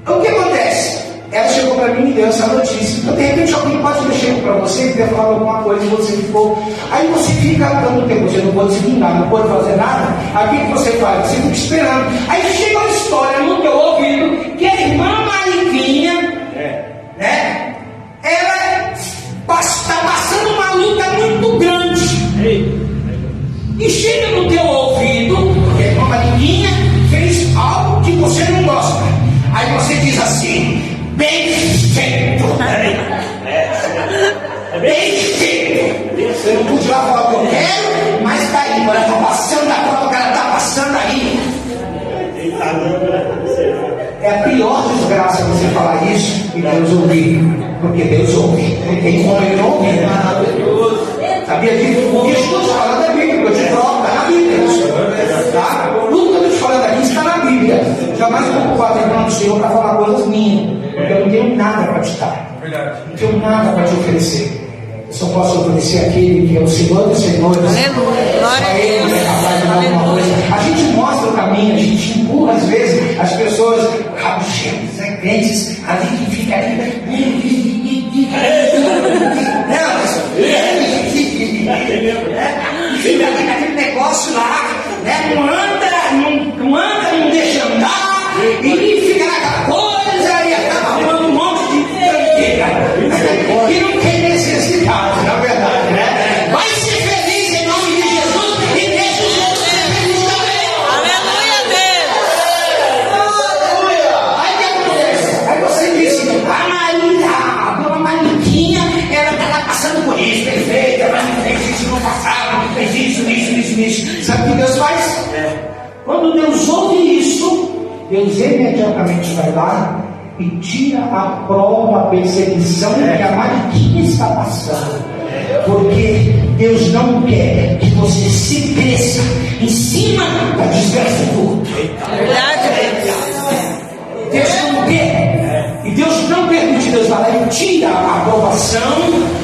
o que acontece? Ela chegou para mim e deu essa notícia. Então, de repente, alguém pode ter chegado para você e ter falado alguma coisa e você ficou. Aí você fica dando tempo, você não pode se vingar, não pode fazer nada. Aí o que você faz? Você fica esperando. Aí chega uma história no teu ouvido que a irmã Mariquinha, né? Ela está passando uma luta muito grande. E chega no teu ouvido, porque a irmã Mariquinha fez algo que você não gosta. Aí você diz assim: bem feito. Bem feito. Você não podia lá falar o que eu quero, mas está aí. Agora está passando a prova, o cara está passando aí. É a pior desgraça você falar isso e Deus ouvir. Porque Deus ouve. Não tem como ele não ouvir. Sabia disso? O que eu estou te falando é bíblico. Eu te provo, está na Bíblia. Tá? Tudo que eu estou te falando aqui está na Bíblia. Jamais estou ocupado em nome do Senhor para falar coisas minhas. Porque eu não tenho nada para te dar. Não tenho nada para te oferecer. Eu só posso oferecer aquele que é o Senhor dos Senhores. Só Ele é capaz de dar alguma coisa. A gente mostra o caminho, a gente empurra às vezes as pessoas rabugentas, né, crentes, ali que fica ali. Fica ali naquele negócio lá, né? Não anda, não deixa andar, e fica naquela coisa e acaba arrumando um monte de tranqueira. E não tem necessidade, na verdade, né? Vai ser feliz em nome de Jesus e deixa os outros ser felizes também. Aleluia, Deus. Aí o que acontece? Aí você disse: a dona Mariquinha, ela está passando por isso, perfeita, ela não fez isso no passado, fez isso. Sabe o que Deus faz? Quando Deus ouve isso, Deus imediatamente vai lá e tira a prova, a perseguição que a Mariquinha está passando. Porque Deus não quer que você se cresça em cima da desgraça do outro. Deus não quer. E Deus não permite. Deus vai lá e tira a aprovação,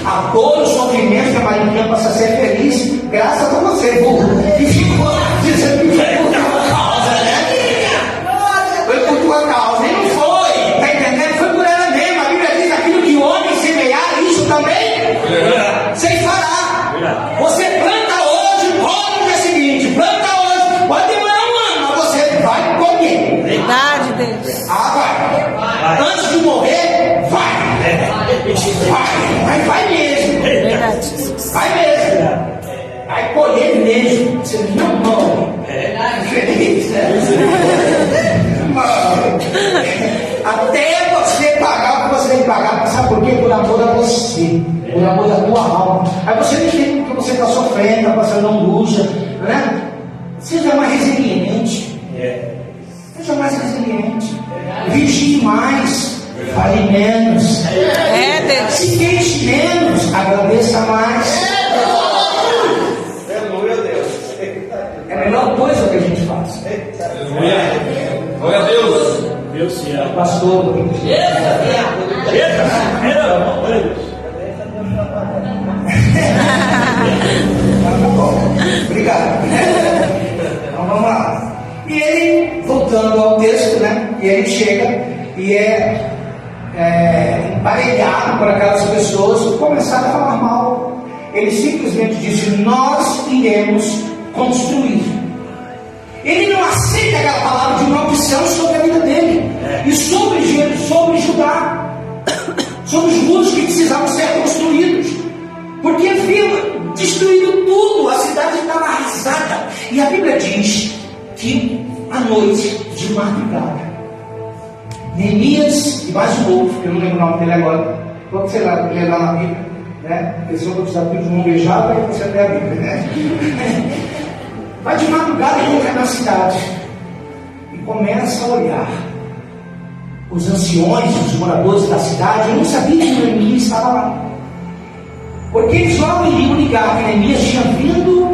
a dor, o sofrimento que a Mariquinha passa a ser feliz, graças a você, burro. E ficou dizendo que foi por tua causa, né? Foi por tua causa. Vai mesmo. Verdade. Vai mesmo. Vai colher mesmo. Você não morre. Feliz, né? Até você pagar o que você tem que pagar. Sabe por quê? Por amor a você. Por amor da tua alma. Aí você não entende porque você está sofrendo, está passando angústia, né? Seja mais resiliente. Seja mais resiliente. Vigie mais. Fale menos. Deus. Se queixe menos. Agradeça mais. É a melhor coisa que a gente faz. Glória a Deus. Deus se ama. Pastor. Tá bom. Obrigado. Então vamos lá. E ele, voltando ao texto, né? E ele chega e é emparelhado por aquelas pessoas que começaram a falar mal. Ele simplesmente disse: nós iremos construir. Ele não aceita aquela palavra de maldição sobre a vida dele e sobre Judá, sobre os muros que precisavam ser construídos, porque havia destruído tudo, a cidade estava arrasada. E a Bíblia diz que à noite, de madrugada, Neemias e mais um outro, que eu não lembro o nome dele agora, quando você lê lá na Bíblia, né? A pessoa que precisa de mão beijada, aí você lê a Bíblia, né? Vai de madrugada e entra na cidade e começa a olhar os anciões, os moradores da cidade. Eu não sabia que Neemias estava lá, porque eles logo iriam ligar que Neemias tinha vindo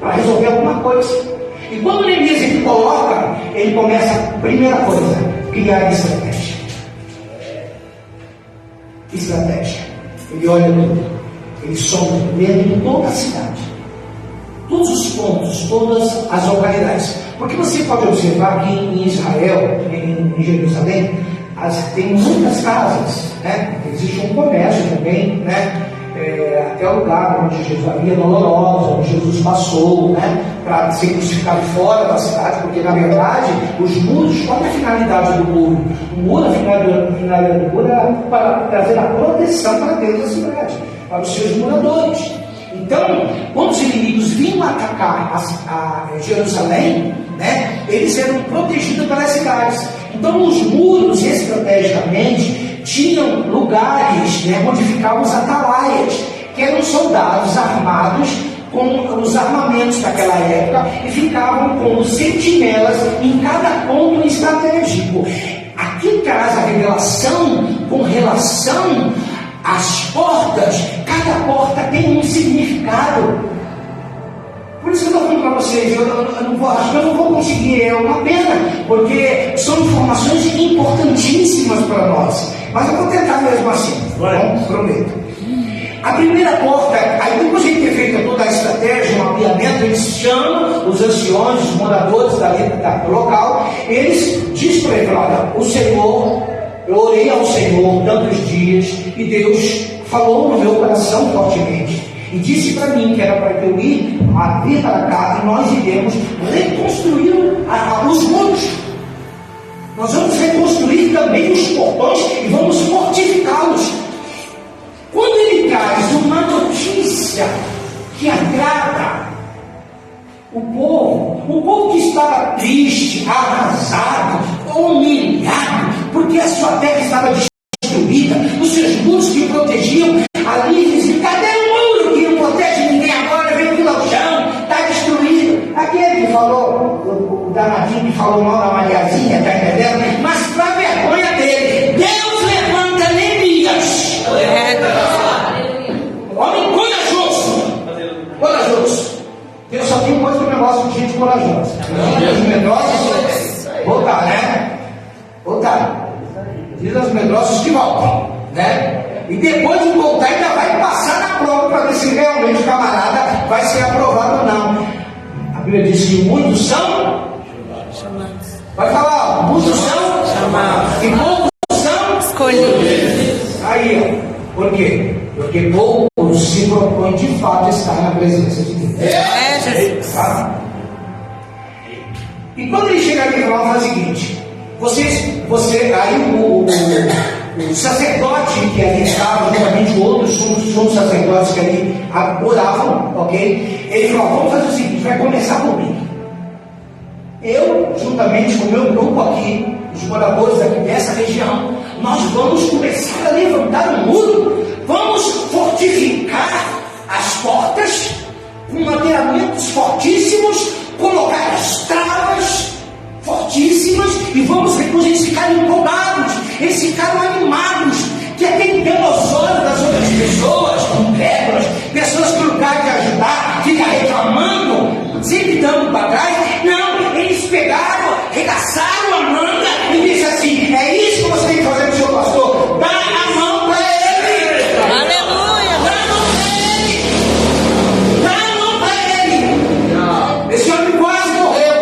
para resolver alguma coisa. E quando Neemias ele começa a primeira coisa, criar estratégia. Ele olha tudo, ele sonda dentro de toda a cidade, todos os pontos, todas as localidades. Porque você pode observar que em Israel, em Jerusalém, tem muitas casas, né? Existe um comércio também, né? Até o lugar onde Jesus havia dolorosa, onde Jesus passou, né? Para ser crucificado fora da cidade, porque na verdade os muros, qual é a finalidade do muro? O muro, a finalidade do muro era para trazer a proteção para dentro da cidade, para os seus moradores. Então, quando os inimigos vinham atacar a Jerusalém, né, eles eram protegidos pelas cidades. Então, os muros, estrategicamente, tinham lugares, né, onde ficavam os atalaias, que eram soldados armados com os armamentos daquela época e ficavam como sentinelas em cada ponto estratégico. Aqui traz a revelação com relação às portas. Cada porta tem um significado. Por isso que eu estou falando para vocês, acho que eu não vou conseguir, é uma pena, porque são informações importantíssimas para nós. Mas eu vou tentar mesmo assim, bom? Prometo. A primeira porta, aí depois de ter feito toda a estratégia, um mapeamento, eles chamam os anciões, os moradores da local, eles dizem para ele: olha, o Senhor, eu orei ao Senhor tantos dias, e Deus falou no meu coração fortemente, e disse para mim que era para eu vir para cá, e nós iremos reconstruir os muros. Nós vamos reconstruir também os portões e vamos fortificá-los. Quando ele traz uma notícia que agrada o povo que estava triste, arrasado, humilhado, porque a sua terra estava destruída, os seus muros que o protegiam, ali dizem: cadê o muro que não protege ninguém agora? Vem tudo ao chão, está destruído. Aquele que falou, o danadinho que falou mal da Mariazinha, está entendendo? Mas para a vergonha dele, Deus levanta Neemias. Homem corajoso. Deus só tem coisa que eu negócio de gente corajosa. Os medrosos voltar, né? Voltar. Diz aos medrosos que voltam, né? E depois de voltar ainda vai passar na prova para ver se realmente o camarada vai ser aprovado ou não. A Bíblia diz que muitos são chamados. Vai falar, muitos são chamados. E poucos são escolhidos. Aí, ó. Por quê? Porque poucos se propõem de fato estar na presença de Deus. Jesus. Tá? E quando ele chega aqui e fala o seguinte: aí o sacerdote que ali estava, juntamente outros sumos sacerdotes que ali oravam, ok? Ele falou: vamos fazer o seguinte, vai começar comigo. Eu, juntamente com o meu grupo aqui, os moradores aqui dessa região, nós vamos começar a levantar um muro, vamos fortificar as portas com materiamentos fortíssimos, colocar as travas fortíssimas e vamos depois eles ficarem empolgados, eles ficaram animados, que até pelos olhos das outras pessoas, incrédulas, pessoas que no lugar de ajudar, ficam reclamando, sempre dando para trás. Não, eles pegaram, regaçaram a manga e disseram assim: é isso que você tem que fazer com o seu pastor, dá a mão para ele. Aleluia. Dá a mão para ele. Dá a mão para ele. Esse homem quase morreu,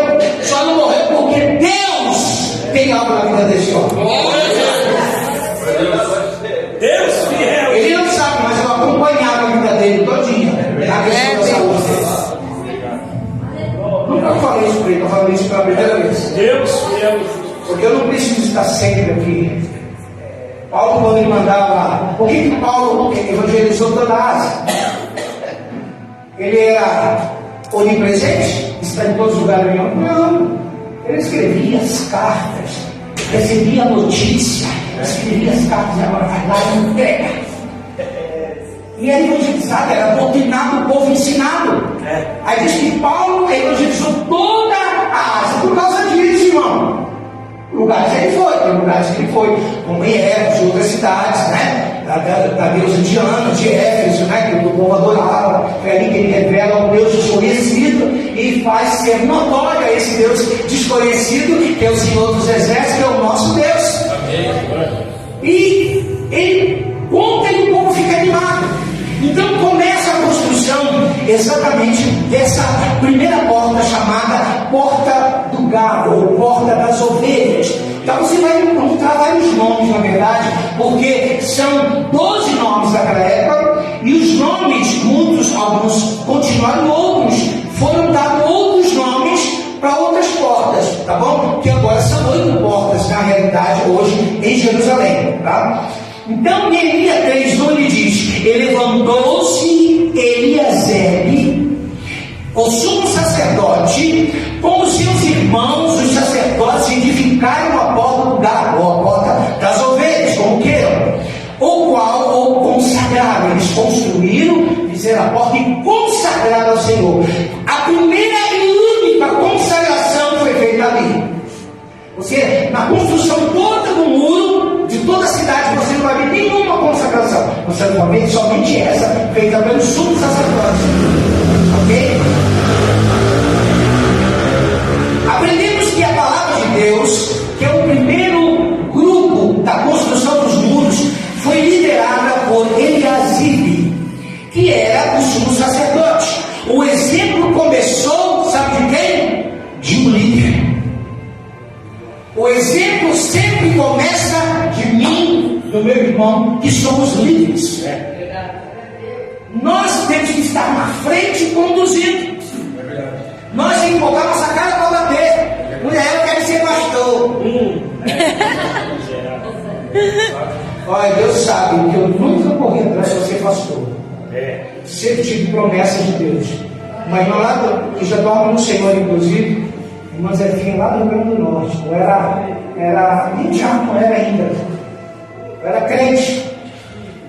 só não morreu porque Deus tem algo na vida desse homem. Deus fiel. Ele não sabe, mas eu acompanhava a vida dele todinha, na questão da saúde dele. Nunca falei isso para ele, estou falando isso pela primeira vez. Deus fiel. Porque eu não preciso estar sempre aqui. Paulo, quando ele mandava. Por que Paulo evangelizou toda a Ásia? Ele era onipresente? Está em todos os lugares? Não. Ele escrevia as cartas, recebia a notícia, escrevia as cartas e agora vai lá e entrega. E era evangelizado, era doutrinado, o povo ensinado. Aí diz que Paulo evangelizou toda a Ásia por causa disso, irmão. Lugares que ele foi, como em Éfeso, outras cidades, né? Da deusa Diana, de Éfeso, né? Que o povo adorava. É ali que ele revela um Deus desconhecido e faz ser notório esse Deus desconhecido, que é o Senhor dos Exércitos, que é o nosso Deus. E ele conta e o povo fica animado. Então começa a construção exatamente dessa primeira porta chamada Porta do Gado, ou Porta das Ovelhas. Então você vai encontrar vários nomes, na verdade, porque são 12 nomes daquela época, e os nomes, alguns continuaram, outros foram dados outros nomes para outras portas, tá bom? Que agora são 8 portas, na realidade, hoje em Jerusalém, tá? Então, Neemias 3:1 ele diz: e levantou-se Eliasebe, o sumo sacerdote, com os seus irmãos, os sacerdotes, edificaram a porta do gado, ou a porta das ovelhas, como queiram, o qual o consagraram. Eles construíram, fizeram a porta e consagraram ao Senhor. A primeira e única consagração foi feita ali. Você, na construção toda do muro, de toda a cidade, você não vai ver nenhuma consagração. Você vai ver somente essa, feita pelo sumo sacerdote. Ok? Aprendemos que a palavra de Deus, que é o primeiro grupo da construção dos muros, foi liderada por Eliasibe, que era o sumo sacerdote. O exemplo começou, sabe de quem? De um líder. O exemplo sempre começa de mim, do meu irmão, que somos líderes. Nós temos que estar na frente conduzindo. Nós temos que botar nossa cara para bater. Mulher, eu quero ser pastor. Olha, Deus sabe que eu nunca corri atrás de ser pastor. Sempre tive promessas de Deus. Uma irmã lá que já dorme no Senhor, inclusive, irmã Zefinha lá do Rio Grande do Norte. Eu nem já não era ainda. Eu era crente.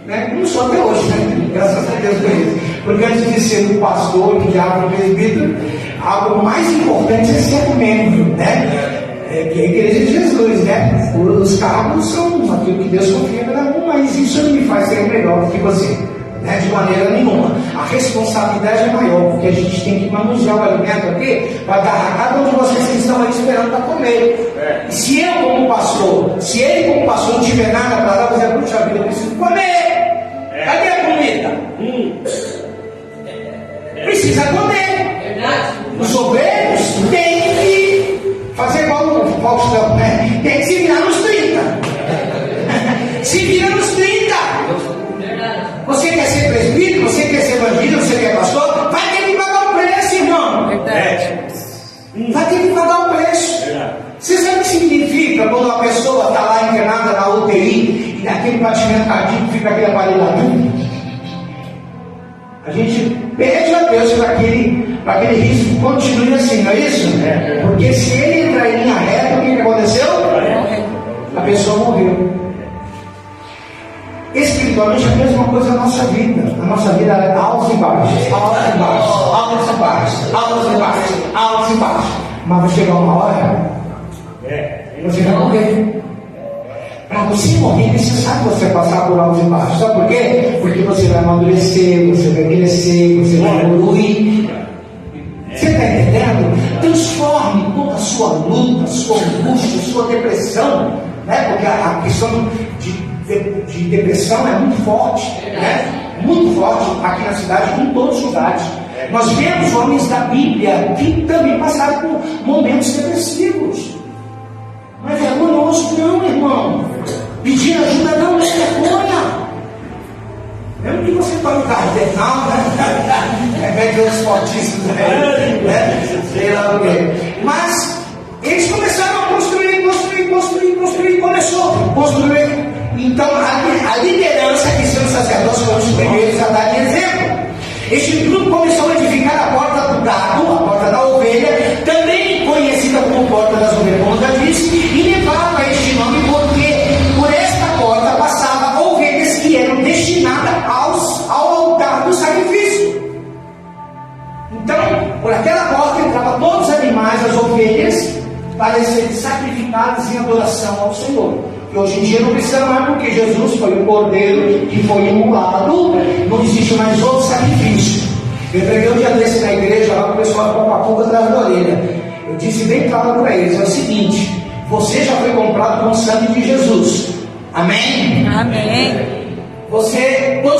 Né? Não sou até hoje, né? Graças a Deus por isso. Porque antes de ser um pastor, um diácono, um presbítero, algo mais importante é ser um membro, né? Que é a igreja de Jesus, né? Os cargos são aquilo que Deus confia para um, mas isso não me faz ser melhor do que você, né? De maneira nenhuma. A responsabilidade é maior, porque a gente tem que manusear o alimento aqui para dar a cada um de vocês que estão aí esperando para comer. E se eu, como pastor, se ele, como pastor, não tiver nada para dar, você vai puxar a vida, eu preciso comer. Cadê a comida? Precisa comer. Os obreiros têm que fazer igual o Faustão, né? Tem que se virar nos 30. Se vira nos 30. Você quer ser presbítero, você quer ser evangelista, você quer pastor, vai ter que pagar o preço, irmão. Vai ter que pagar o preço. Você sabe o que significa quando uma pessoa está lá internada na UTI e aquele batimento cardíaco, fica aquele aparelho lá. A gente pede a Deus para aquele risco continue assim, não é isso? Porque se ele entrar em linha reta, o que aconteceu? A pessoa morreu. Espiritualmente, a mesma coisa na nossa vida. A nossa vida é altos e baixos, altos e baixos, altos e baixos, altos e baixos, altos e baixos. Mas vai chegar uma hora, você vai morrer. Para você morrer, é necessário você passar por altos e baixos. Sabe por quê? Porque você vai amadurecer, você vai crescer, você vai evoluir. Você está entendendo? Transforme toda a sua luta, sua angústia, sua depressão, né? Porque a questão de depressão é muito forte, né? Muito forte aqui na cidade, em todos os lugares. Nós vemos homens da Bíblia que também passaram por momentos depressivos. Não é vergonhoso, não, irmão. Pedir ajuda não é vergonha. Mesmo que você tome cardenal, né? É médio esportista, né? Sei lá o quê. Mas eles começaram a construir. Começou a construir. Então a liderança que são os sacerdotes foram os primeiros a dar exemplo. Este grupo começou a edificar a porta do gado, a porta da ovelha, também conhecida como porta das ovelhas, como já disse, e levava este nome porque por esta porta passavam ovelhas que eram destinadas ao altar do sacrifício. Então, por aquela porta entravam todos os animais, as ovelhas, para serem sacrificadas em adoração ao Senhor. E hoje em dia não precisa mais, porque Jesus foi o cordeiro que foi imolado, não existe mais outro sacrifício. Eu preguei um dia desse na igreja, lá o pessoal com a pulga atrás da orelha. Eu disse bem claro para eles: é o seguinte, você já foi comprado com o sangue de Jesus. Amém? Amém. Todos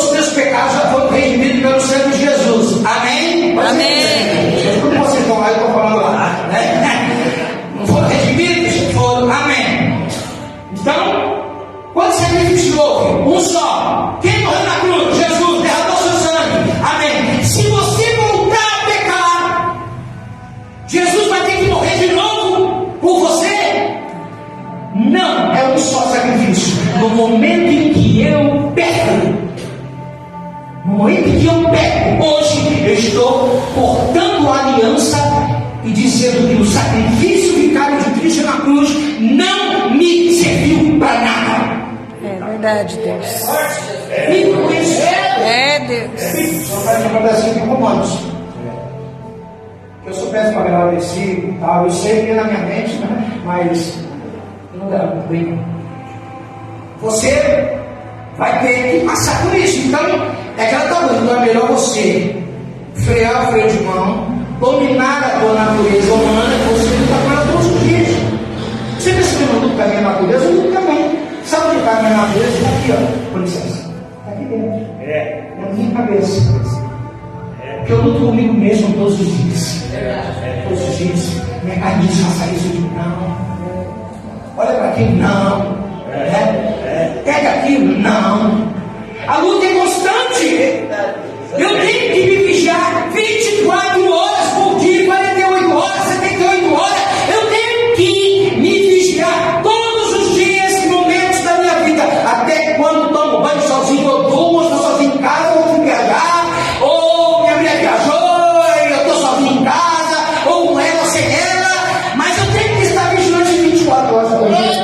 os seus pecados já foram redimidos pelo sangue de Jesus. Amém? Amém. Como vocês estão lá, eu estou falando lá, né? Não foram redimidos? Foram. Amém. Então, quantos sacrifícios houve? Um só. Quem morreu na cruz? Jesus derramou seu sangue. Amém. Se você voltar a pecar, Jesus vai ter que morrer de novo por você? Não, é um só sacrifício. No momento em que eu peco, hoje eu estou cortando a aliança e dizendo que o sacrifício vicário de Cristo na cruz não me serviu para nada. É verdade, Deus. E por isso Deus. só faz um pedacinho de Romanos. Eu sou péssimo para gravar versículo e tal, eu sei que é na minha mente, né? Mas não dá muito bem. Você vai ter que passar por isso. Então, é que ela está muito. Então é melhor você frear o freio de mão, dominar a tua natureza humana, que você luta com ela todos os dias. Você pensa que eu não luto com a minha natureza? Eu luto também. Sabe onde está a minha natureza? Está aqui, ó. Com licença. Está aqui dentro. Na minha cabeça. Porque eu luto comigo mesmo todos os dias. Todos os dias. Mecanismo, faça isso de não. Olha para aqui, não. Pega aquilo, não. A luta é constante. Eu tenho que me vigiar 24 horas por dia, 48 horas, 78 horas. Eu tenho que me vigiar todos os dias, momentos da minha vida. Até quando tomo banho sozinho, eu durmo, estou sozinho em casa, ou fui viajar, ou minha mulher viajou, eu estou sozinho em casa, ou ela ou sem ela. Mas eu tenho que estar vigilante 24 horas por dia.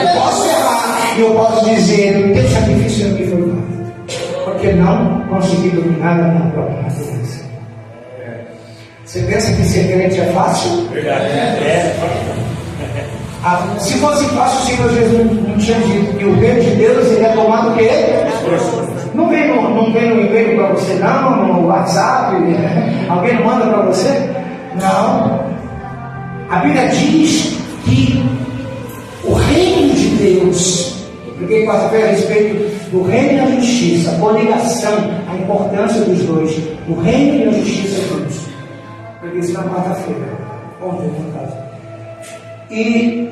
Eu posso errar, eu posso dizer: teu sacrifício aqui foi válido, porque não consegui dominar a minha própria natureza. Você pensa que ser crente é fácil? Se fosse fácil, o Senhor Jesus não tinha dito que o reino de Deus ele é tomado o quê? Não vem no e-mail para você, não, no WhatsApp, alguém não manda para você? Não. A Bíblia diz que o reino de Deus, porque quarta-feira a respeito do reino e da justiça, a coligação, a importância dos dois, o reino e a justiça juntos. Eu disse na quarta-feira, ontem no caso. E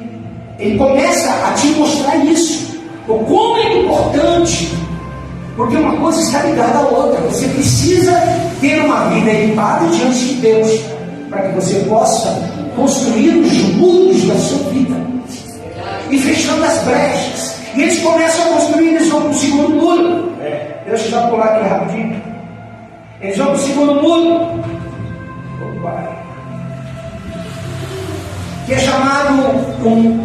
ele começa a te mostrar isso, o como é importante, porque uma coisa está ligada à outra. Você precisa ter uma vida equipada diante de Deus, para que você possa construir os muros da sua vida, e fechando as brechas. E eles começam a construir, eles vão Deixa eu já pular aqui rapidinho. Eles vão para o segundo muro. Opa. Que é chamado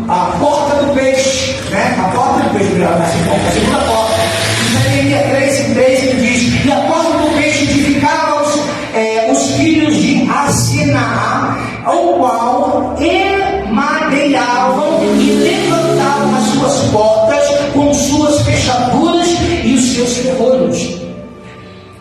a porta do peixe, né? A porta do peixe, a segunda porta. Isso é Neemias 3:3, que diz: e a porta do peixe edificava os filhos de Asenaá, ao qual emadeiravam e levantavam as suas portas com suas fechaduras e os seus ferrolhos.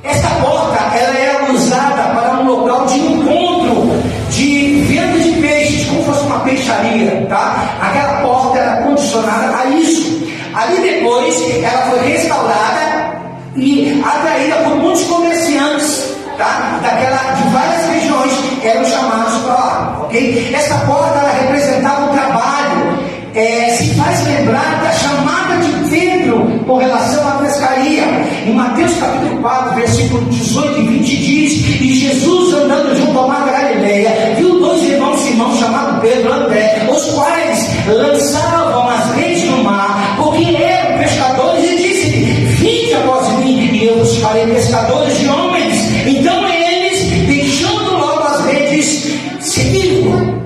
Esta porta, ela era usada para um local de encontro, de venda de peixes, como fosse uma peixaria, tá? Aquela porta era condicionada a isso. Ali depois, ela foi restaurada e atraída por muitos comerciantes, tá? De várias regiões, eram chamados para lá, ok? Essa porta, ela representava um trabalho, se faz lembrar da chamada de Pedro com relação à pescaria. Em Mateus capítulo 4, versículo 18 e 20 diz: e Jesus, andando junto ao mar da Galileia, viu dois irmãos Simão, chamado Pedro e André, os quais lançavam as redes no mar, porque eram pescadores, e disse-lhe: vinde após mim, e eu vos farei pescadores de homens. Então eles, deixando logo as redes, seguiram.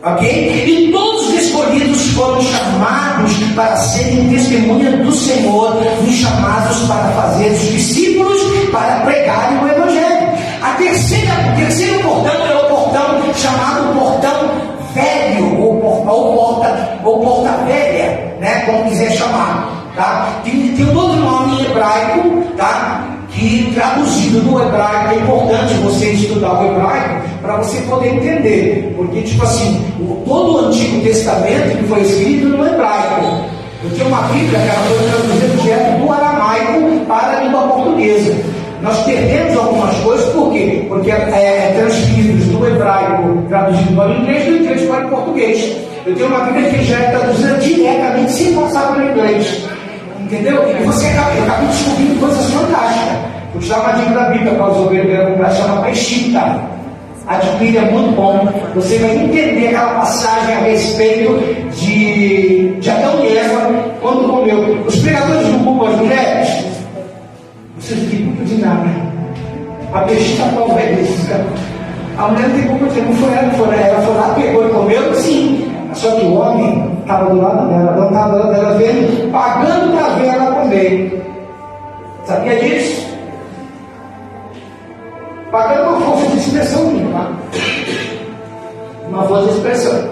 Ok? E todos os escolhidos foram chamados para serem testemunhas do Senhor, e chamados para fazer os discípulos, para pregarem o Evangelho. O terceiro portão é o portão chamado portão velho, ou porta velha, né? Como quiser chamar. Tá? Tem um outro nome em hebraico, tá? Que traduzido no hebraico, é importante você estudar o hebraico para você poder entender, porque tipo assim, todo o Antigo Testamento que foi escrito no hebraico. Eu tinha uma Bíblia que ela foi traduzida direto do aramaico para a língua portuguesa. Nós perdemos algumas coisas, por quê? Porque é transcrito do hebraico traduzido para o inglês, do inglês para o português. Eu tenho uma Bíblia que já é traduzida diretamente sem passar pelo inglês. Entendeu? E você acaba descobrindo coisas fantásticas. Vou te dar uma dica da Bíblia para os obreiros comprar, chama Peshita. Adquire, é muito bom. Você vai entender aquela passagem a respeito de Adão e Eva quando comeu. Os pregadores não culpam as mulheres? Vocês não têm culpa de nada. A Peshita qual é isso? A mulher não tem culpa de nada. Não foi ela, ela foi lá, pegou e comeu, sim. Só que o homem estava do lado dela, não estava do lado dela vendo, pagando para ver ela comer. Sabia disso? Pagando uma força de expressão minha, tá? Uma força de expressão.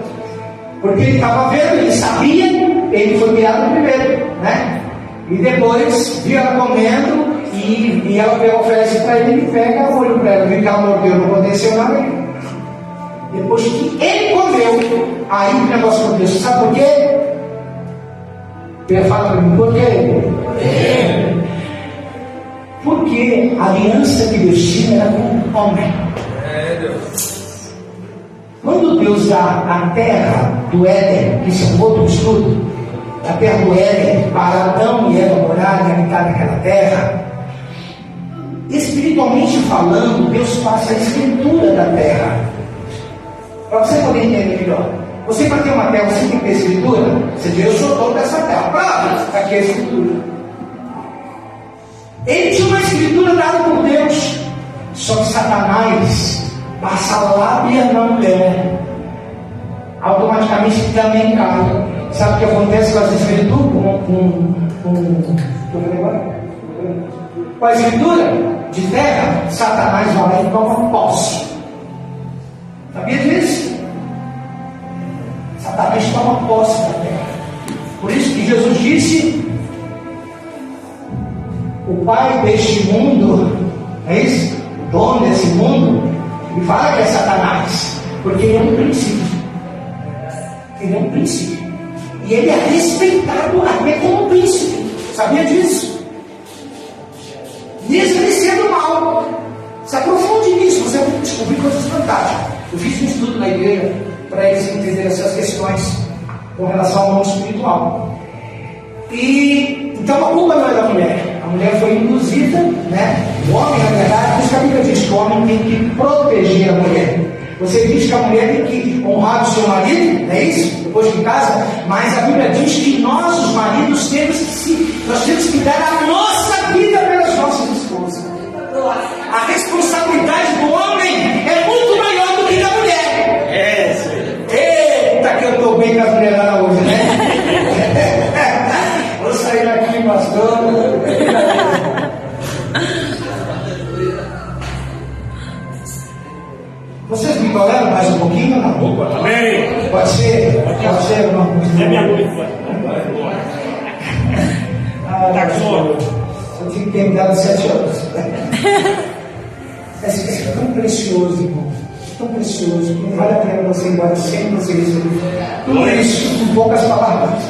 Porque ele estava vendo, ele sabia, ele foi criado primeiro, né? E depois viu ela comendo e ela oferece para ele, ele pega o olho para ela, viu que ela mordeu, não aconteceu nada. Depois que ele comeu, aí o negócio aconteceu. Sabe por quê? Fala para mim, por quê? Porque a aliança que Deus tinha era com o homem. Quando Deus dá a terra do Éden, que isso é um outro estudo, a terra do Éden para Adão e Eva morarem e habitar naquela terra, espiritualmente falando, Deus passa a escritura da terra. Para você poder entender melhor. Você, para ter uma terra, você tem que ter escritura. Você diz: eu sou dono dessa terra. Prova, está aqui a escritura. Ele tinha uma escritura dada por Deus. Só que Satanás passa a lábia na mulher. Automaticamente também cai. Sabe o que acontece com as escrituras? Com a escritura de terra, Satanás vai lá e toma posse. Sabia disso? Satanás toma posse da terra. Por isso que Jesus disse: o pai deste mundo, é isso? O dono desse mundo, ele fala que é Satanás, porque ele é um princípio. Ele é um príncipe. E ele é respeitado até como príncipe. Sabia disso? Mesmo ele sendo mal. Se aprofunde nisso, você vai descobrir coisas fantásticas. Eu fiz um estudo na igreja para eles entenderem essas questões com relação ao mundo espiritual. E então a culpa não é da mulher. A mulher foi induzida, né? O homem, na verdade, por isso que a Bíblia diz que o homem tem que proteger a mulher. Você diz que a mulher tem que honrar o seu marido, não é isso? Depois de casa, mas a Bíblia diz que nós, os maridos, nós temos que dar a nossa vida pastor. Vocês me toleram mais um pouquinho ou não? Amém. Pode ser? Pode ser, irmão? É minha noite. Tá com sono. Eu tinha que ter me dado 7 anos. É tão precioso, irmão. Tão precioso. Que não vale a pena você ir embora sem você receber. Tudo isso com poucas palavras.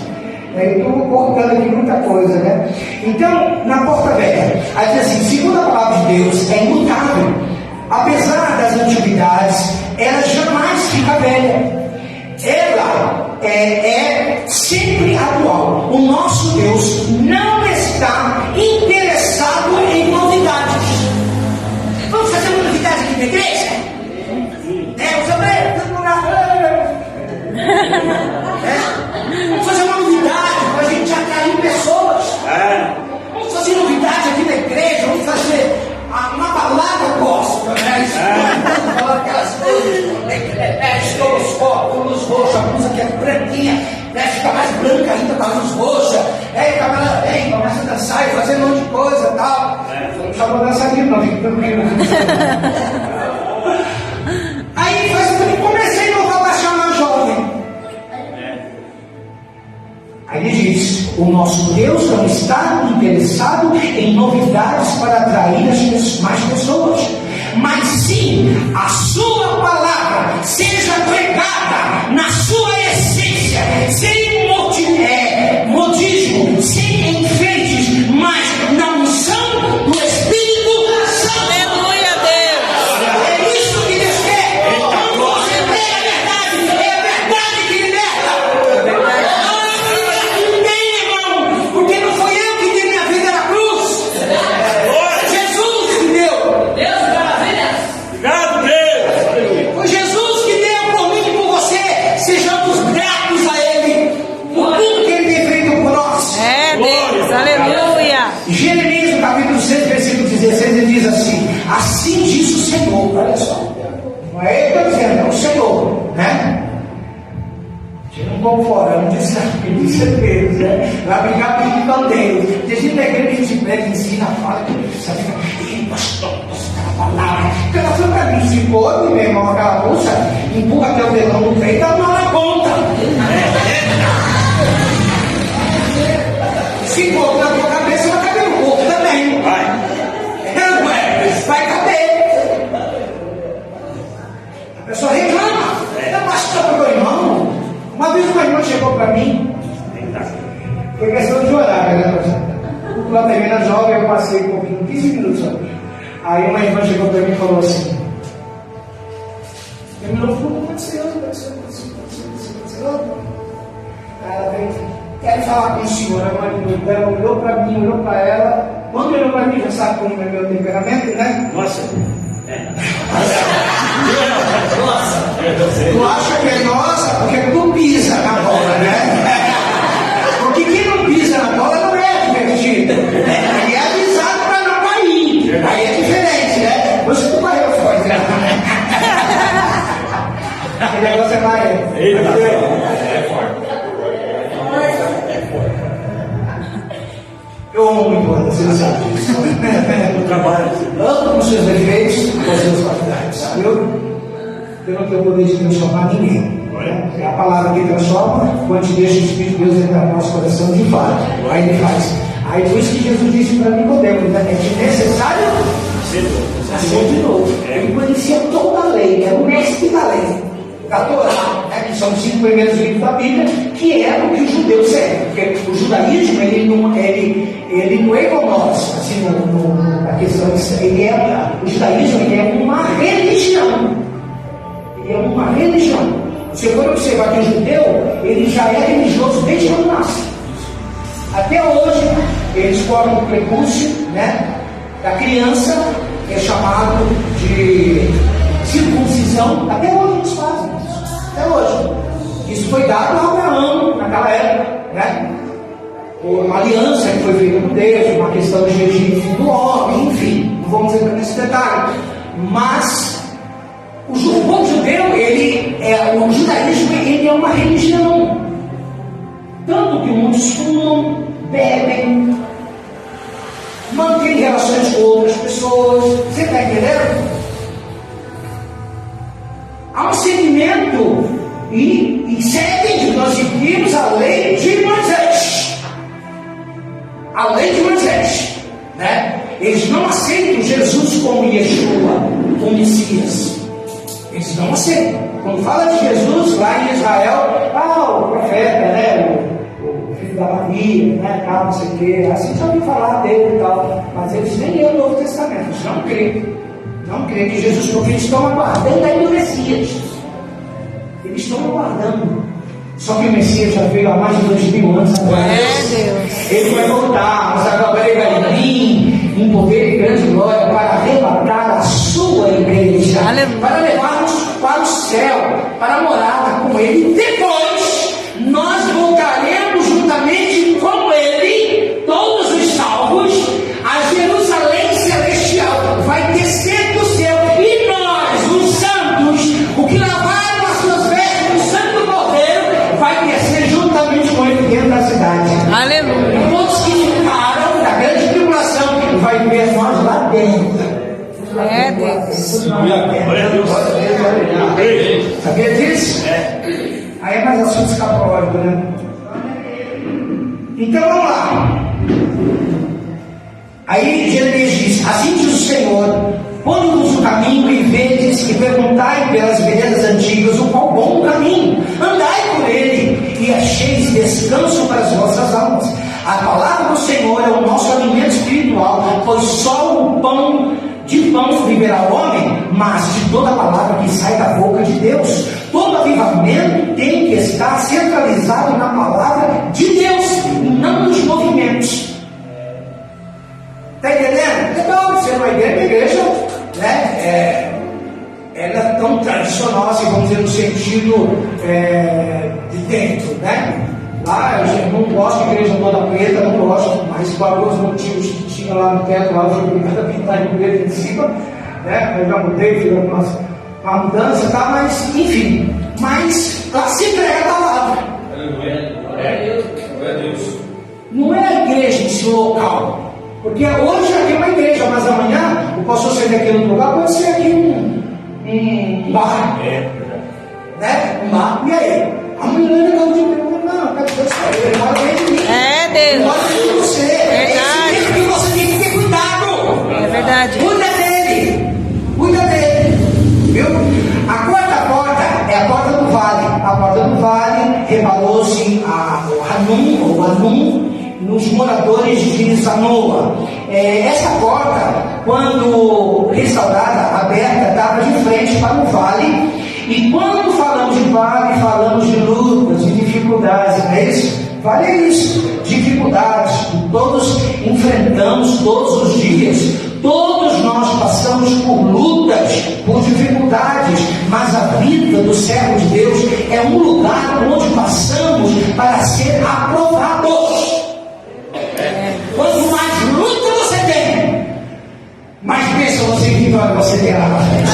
Eu estou cortando aqui muita coisa, né? Então, na porta velha, aí diz assim: segundo a palavra de Deus, é imutável. Apesar das antiguidades, ela jamais fica velha. Ela é sempre atual. O nosso Deus não está interessado em novidades. Vamos fazer uma novidade aqui na igreja? Vamos fazer uma novidade para a gente atrair pessoas. Vamos fazer novidade aqui na igreja. Vamos fazer uma balada gospel, né? Falar aquelas coisas, luz roxa, a blusa que é branquinha, né? Fica mais branca ainda com a luz roxa, aí o cabelo vem, começa a dançar e fazer um monte de coisa e tal. Não só vou dançar aqui, não, fique tranquilo. Aí comecei a inovar para chamar jovem. Aí ele diz: o nosso Deus não está interessado em novidades para atrair mais pessoas, mas sim a sua palavra seja pregada na sua essência, sem modismo, sem enfeites, mas na unção do Espírito Santo. Aleluia, Deus. É isso que Deus quer. Quando você prega a verdade, é a verdade que liberta. Porque não foi eu que dei minha vida na cruz. Jesus que deu. Deus, maravilha. Obrigado, Deus. Foi Jesus que deu por mim e por você. Sejamos gratos a Ele por tudo que Ele tem feito por nós. É, Deus. Aleluia. Jeremias, no capítulo 6, versículo 16, ele diz assim: assim diz o Senhor. Olha só. Não é Ele que está dizendo, é o Senhor, né? Não vão fora, não disse ele disse Deus, né? Vai brigar com os canteiros. Tem gente na igreja que a gente prega, ensina, fala, sabe? E pastor, aquela palavra. Aquela foi pra mim, se pôde, meu irmão, aquela bolsa, empurra até o dedão no peito, ela não na conta. Se pôr na tua cabeça, vai caber no corpo também. Vai caber. A pessoa reclama. Não, pastor, meu irmão. Uma vez uma irmã chegou para mim, foi questão de horário, né? O plano termina jovem, eu passei um pouquinho, 15 minutos só. Aí uma irmã chegou para mim e falou assim: terminou, falou, aconteceu. Aí ela veio, quero falar com o senhor. A mãe dela olhou para mim, olhou para ela. Quando olhou para mim, já sabe como é meu temperamento, né? Nossa. Tu acha que é nossa porque tu pisa na bola, né? Porque quem não pisa na bola não é divertido. Ele é avisado para não cair. Aí é diferente, né? Você não vai forte, né? Aquele negócio é mais. É forte. Eu amo muito você, você sabe disso. No trabalho. Amo os seus defeitos, com as suas qualidades, sabe? Eu não tenho poder de transformar ninguém. É a palavra que transforma, quando te deixa o Espírito de Deus entrar no nosso coração de fato. Aí ele faz. Aí por isso que Jesus disse para Nicodemo, né? É necessário nascer de novo. Ele conhecia toda a lei, era o mestre da lei, da Torá, né? Que são os 5 primeiros livros da Bíblia, que é o que os judeus seguem. Porque o judaísmo, ele não é igual nós, assim, na questão o judaísmo ele é uma religião. Ele é uma religião. Você pode observar que o judeu, ele já é religioso desde quando nasce. Até hoje, eles cortam o prepúcio, né, da criança, que é chamado de circuncisão. Até hoje eles fazem isso. Até hoje. Isso foi dado a Abraão naquela época, né? Por uma aliança que foi feita com Deus, uma questão de regime do homem, enfim, não vamos entrar nesse detalhe. Mas o povo judeu, o judaísmo, ele é uma religião. Tanto que muitos fumam, bebem, relações com outras pessoas. Você está entendendo? Há um segmento e segue, nós seguimos a lei de Moisés. A lei de Moisés, né? Eles não aceitam Jesus como Yeshua, como Messias. Eles não aceitam. Quando fala de Jesus lá em Israel, o profeta, né? O filho da Maria, né? Tal, não sei o quê. Assim já ouvi falar dele e tal. Mas eles nem leram o Novo Testamento. Eles não creem. Não creem que Jesus, porque eles estão aguardando ainda o Messias. Eles estão aguardando. Só que o Messias já veio há mais de 2000 anos agora. Deus. Ele vai voltar, mas agora ele vai vir em poder e grande glória para arrebatar a sua igreja. Aleluia. Para levar-nos para o céu, para morar com ele. Depois nós voltaremos juntamente com ele, todos os salvos, a Jerusalém celestial. Vai descer do céu e nós, os santos, o que lavaram as suas vestes no sangue do Cordeiro, vai descer juntamente com ele dentro da cidade. Aleluia. E todos que ficaram da grande tribulação, vai ver nós lá dentro. Deus. Glória a Deus. Sabia disso? Aí é mais assunto escapológico, né? Então vamos lá. Aí Jeremias diz: assim diz o Senhor, pondo-vos o caminho e vedes e perguntai pelas veredas antigas o qual bom caminho, andai por ele e acheis descanso para as vossas almas. A palavra do Senhor é o nosso alimento espiritual, pois só o pão viverá o homem, mas de toda a palavra que sai da boca de Deus. Todo avivamento tem que estar centralizado na palavra de Deus e não nos movimentos. Está entendendo? Legal, você vai ver a igreja, né? Ela é tão tradicional, assim, vamos dizer, no sentido de dentro, né? Lá eu não gosto de igreja toda preta, não gosto, mas por alguns motivos que tinha lá no teto, lá eu fui obrigado a pintar em preto em cima, né? Eu já mudei, fiz uma mudança, tá? Mas enfim, mas lá se prega a palavra. Glória a Deus. Não é a igreja em si, o local. Porque hoje aqui é uma igreja, mas amanhã o pastor ser aqui no lugar, pode ser aqui um bar. Né? Um bar. E aí? Amanhã ele não diz, não, quero Deus para ele, mora dentro de mim. Deus. Mora dentro de você. Verdade. Esse que você tem que ter cuidado. É verdade. Cuida dele. Cuida dele. Viu? A quarta porta é a porta do vale. A porta do vale reparou-se o Hanum, nos moradores de Zanoa. Essa porta, quando restaurada, aberta, estava de frente para o vale. E quando falamos de vale, falamos de lutas, de dificuldades, não é isso? Vale é isso, dificuldades que todos enfrentamos todos os dias. Todos nós passamos por lutas, por dificuldades, mas a vida do servo de Deus é um lugar onde passamos para ser aprovados. Quanto mais luta você tem, mais bênção você terá na frente.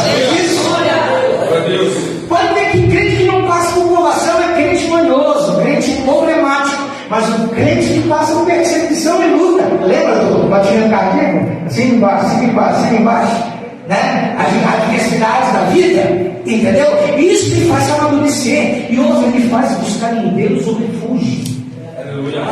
Pode ver que crente que não passa por provação é crente manhoso, crente problemático, mas o crente que passa por perseguição e luta, lembra do batimento cardíaco? Assim embaixo, assim embaixo, assim embaixo, né? As adversidades da vida, entendeu? Isso que faz amadurecer, e outro que faz buscar em Deus o refúgio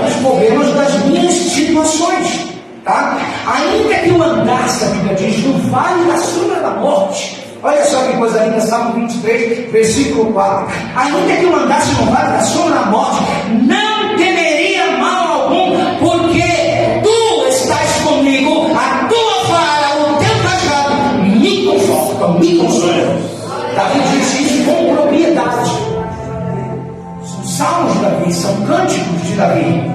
os problemas das minhas situações, tá? Ainda que eu andasse, a Bíblia diz, no vale da sombra da morte. Olha só que coisa linda, Salmo 23, versículo 4. Ainda que eu andasse no vale da sombra da morte, não temeria mal algum, porque tu estás comigo, a tua vara, o teu cajado me confortam, me consolam. Davi disse isso com propriedade. São salmos de Davi, são cânticos de Davi.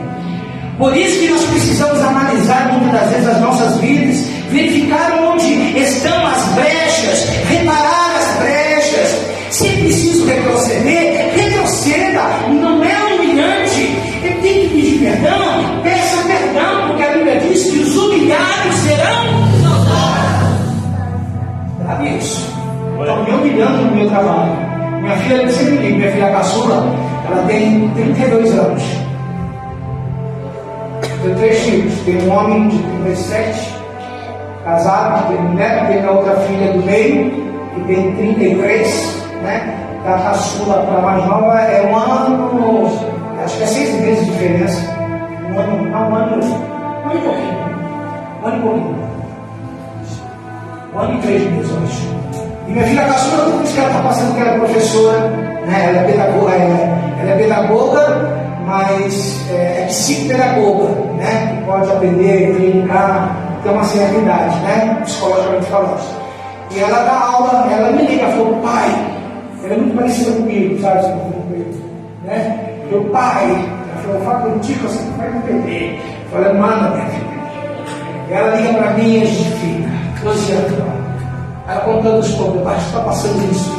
Por isso que nós precisamos analisar muitas das vezes as nossas vidas, verificar onde estão as brechas, reparar as brechas. Se é preciso retroceder, retroceda. Não é humilhante. Ele tem que pedir perdão, peça perdão, porque a Bíblia diz que os humilhados serão exaltados. Sabe isso? Estão me humilhando no meu trabalho. Minha filha sempre diz, minha filha caçula, ela tem 32 anos. Tenho 3 filhos, tem um homem de 37, casado, tem a outra filha do meio, que tem 33, né? Da caçula para a mais nova é um ano, acho que é 6 meses de diferença. Um ano e pouquinho. Um ano e 3 meses, eu acho. E minha filha caçula, tudo isso que ela está passando, que ela é professora, né? Ela é pedagoga, mas é psicopedagoga, né? Que pode aprender, clinicar, ter uma certa idade, né? Psicologicamente falando. E ela dá aula, ela me liga, falou, pai, ela é muito parecida comigo, sabe? Né? Meu pai, ela falou, fala contigo, você vai me perder. Eu falei, manda, minha filha. E ela liga para mim e a gente fica, 12 anos. Ela contando os problemas, está passando isso,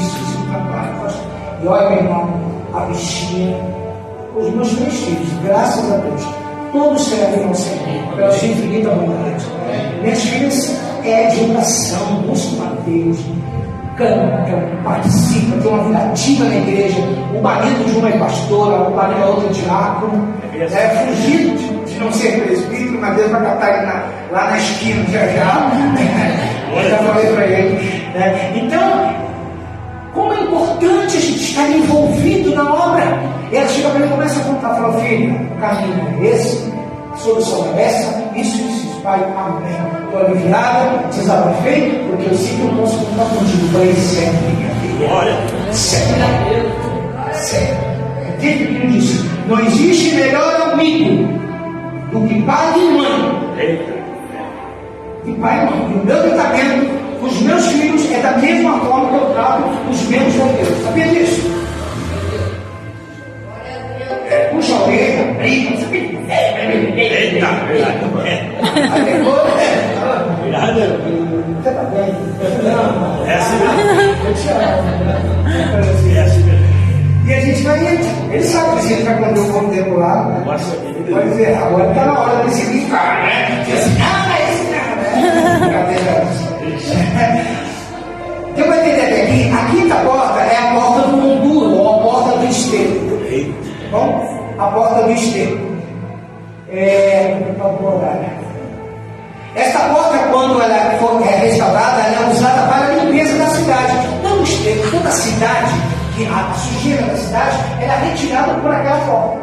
e olha, meu irmão, a bichinha, os meus 3 filhos, graças a Deus, todos servem ao Senhor, pela sua infinita bondade. Minhas filhas é de oração, buscam a Deus, cantam, participam, tem uma vida ativa na igreja. O marido de uma é pastora, o marido da outra é diácono. Fugido de não ser presbítero, mas Deus vai catar ele lá na esquina, já. Já falei para ele. Né? Então, como é importante a gente estar envolvido na obra. E ela chega para ele e começa a contar, fala, filha, o caminho é esse, a solução é essa, isso, pai, amém. Estou aliviada, desabafei, porque eu sei que eu posso contar contigo para ele sempre, minha filha. Glória. Sério. Entende o que ele disse? Não existe melhor amigo do que pai e mãe. E pai e mãe. E o meu tratamento com os meus filhos é da mesma forma que eu trato os meus filhos. Sabia disso? Puxa a orelha, briga, sabia? Eita, Aí depois, verdade. você está bem? Não, É assim mesmo. eu te amo. É assim mesmo. E a gente vai, ele sabe que a gente vai quando eu for tempo lá, né? Pode dizer, agora está na hora de se limpar, né? Diz assim, esse cara, né? Brincadeira. Deu para entender até aqui? A quinta porta é a porta do monturo, ou a porta do esterco. Tá bom? A porta do esterco. Esta porta, quando ela for restaurada, ela é usada para a limpeza da cidade. Não o esterco, toda a cidade, que a sujeira da cidade, era retirada por aquela porta.